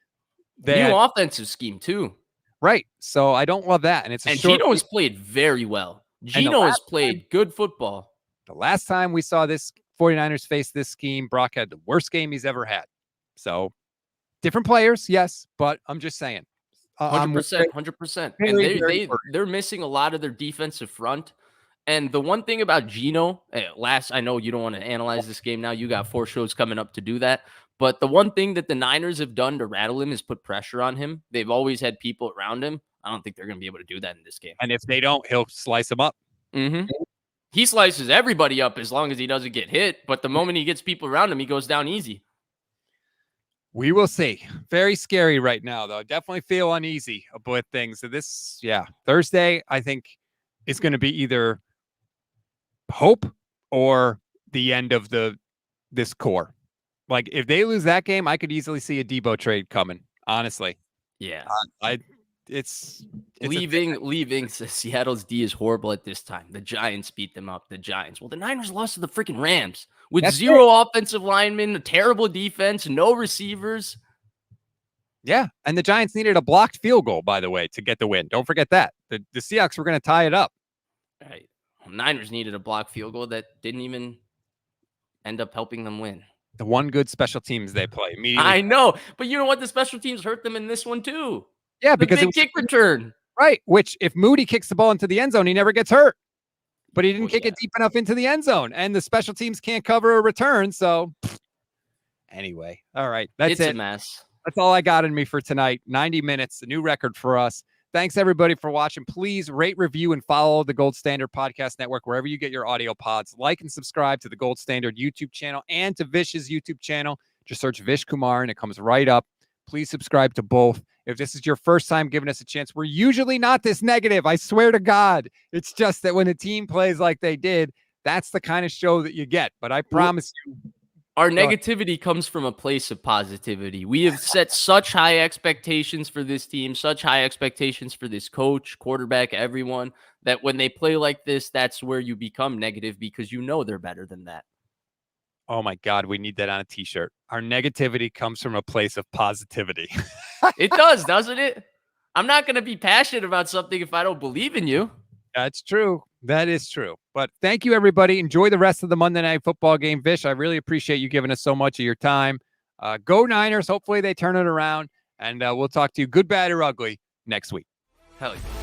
they new offensive scheme too. Right. So I don't love that. And Gino has played very well. Gino has played good football. The last time we saw this 49ers face this scheme, Brock had the worst game he's ever had. So different players, yes, but I'm just saying. 100%. And they're missing a lot of their defensive front. And the one thing about Gino, I know you don't want to analyze this game now. You got 4 shows coming up to do that. But the one thing that the Niners have done to rattle him is put pressure on him. They've always had people around him. I don't think they're going to be able to do that in this game. And if they don't, he'll slice them up. Mm-hmm. He slices everybody up as long as he doesn't get hit. But the moment he gets people around him, he goes down easy. We will see. Very scary right now, though. I definitely feel uneasy about things. So Thursday, I think, is going to be either hope or the end of this core. If they lose that game, I could easily see a Deebo trade coming. Honestly, yeah. it's leaving. Seattle's D is horrible at this time. The Giants beat them up. The Giants. Well, the Niners lost to the freaking Rams with zero offensive linemen, a terrible defense, no receivers. Yeah, and the Giants needed a blocked field goal, by the way, to get the win. Don't forget that. The Seahawks were going to tie it up. Right. Well, Niners needed a blocked field goal that didn't even end up helping them win. The one good special teams they play immediately. I know, but you know what? The special teams hurt them in this one too. Yeah, The because big kick return. Right, which if Moody kicks the ball into the end zone, he never gets hurt. But he didn't kick it deep enough into the end zone, and the special teams can't cover a return. So anyway, all right, that's it's a mess. That's all I got in me for tonight. 90 minutes, a new record for us. Thanks, everybody, for watching. Please rate, review, and follow the Gold Standard Podcast Network wherever you get your audio pods. Like and subscribe to the Gold Standard YouTube channel and to Vish's YouTube channel. Just search Vish Kumar, and it comes right up. Please subscribe to both. If this is your first time giving us a chance, we're usually not this negative. I swear to God. It's just that when a team plays like they did, that's the kind of show that you get. But I promise you, our negativity comes from a place of positivity. We have set such high expectations for this team, such high expectations for this coach, quarterback, everyone, that when they play like this, that's where you become negative because you know they're better than that. Oh my God, we need that on a t-shirt. Our negativity comes from a place of positivity. It does, doesn't it? I'm not going to be passionate about something if I don't believe in you. That's true. That is true. But thank you, everybody. Enjoy the rest of the Monday Night Football game. Vish, I really appreciate you giving us so much of your time. Go Niners. Hopefully they turn it around. And we'll talk to you good, bad, or ugly next week. Hell yeah.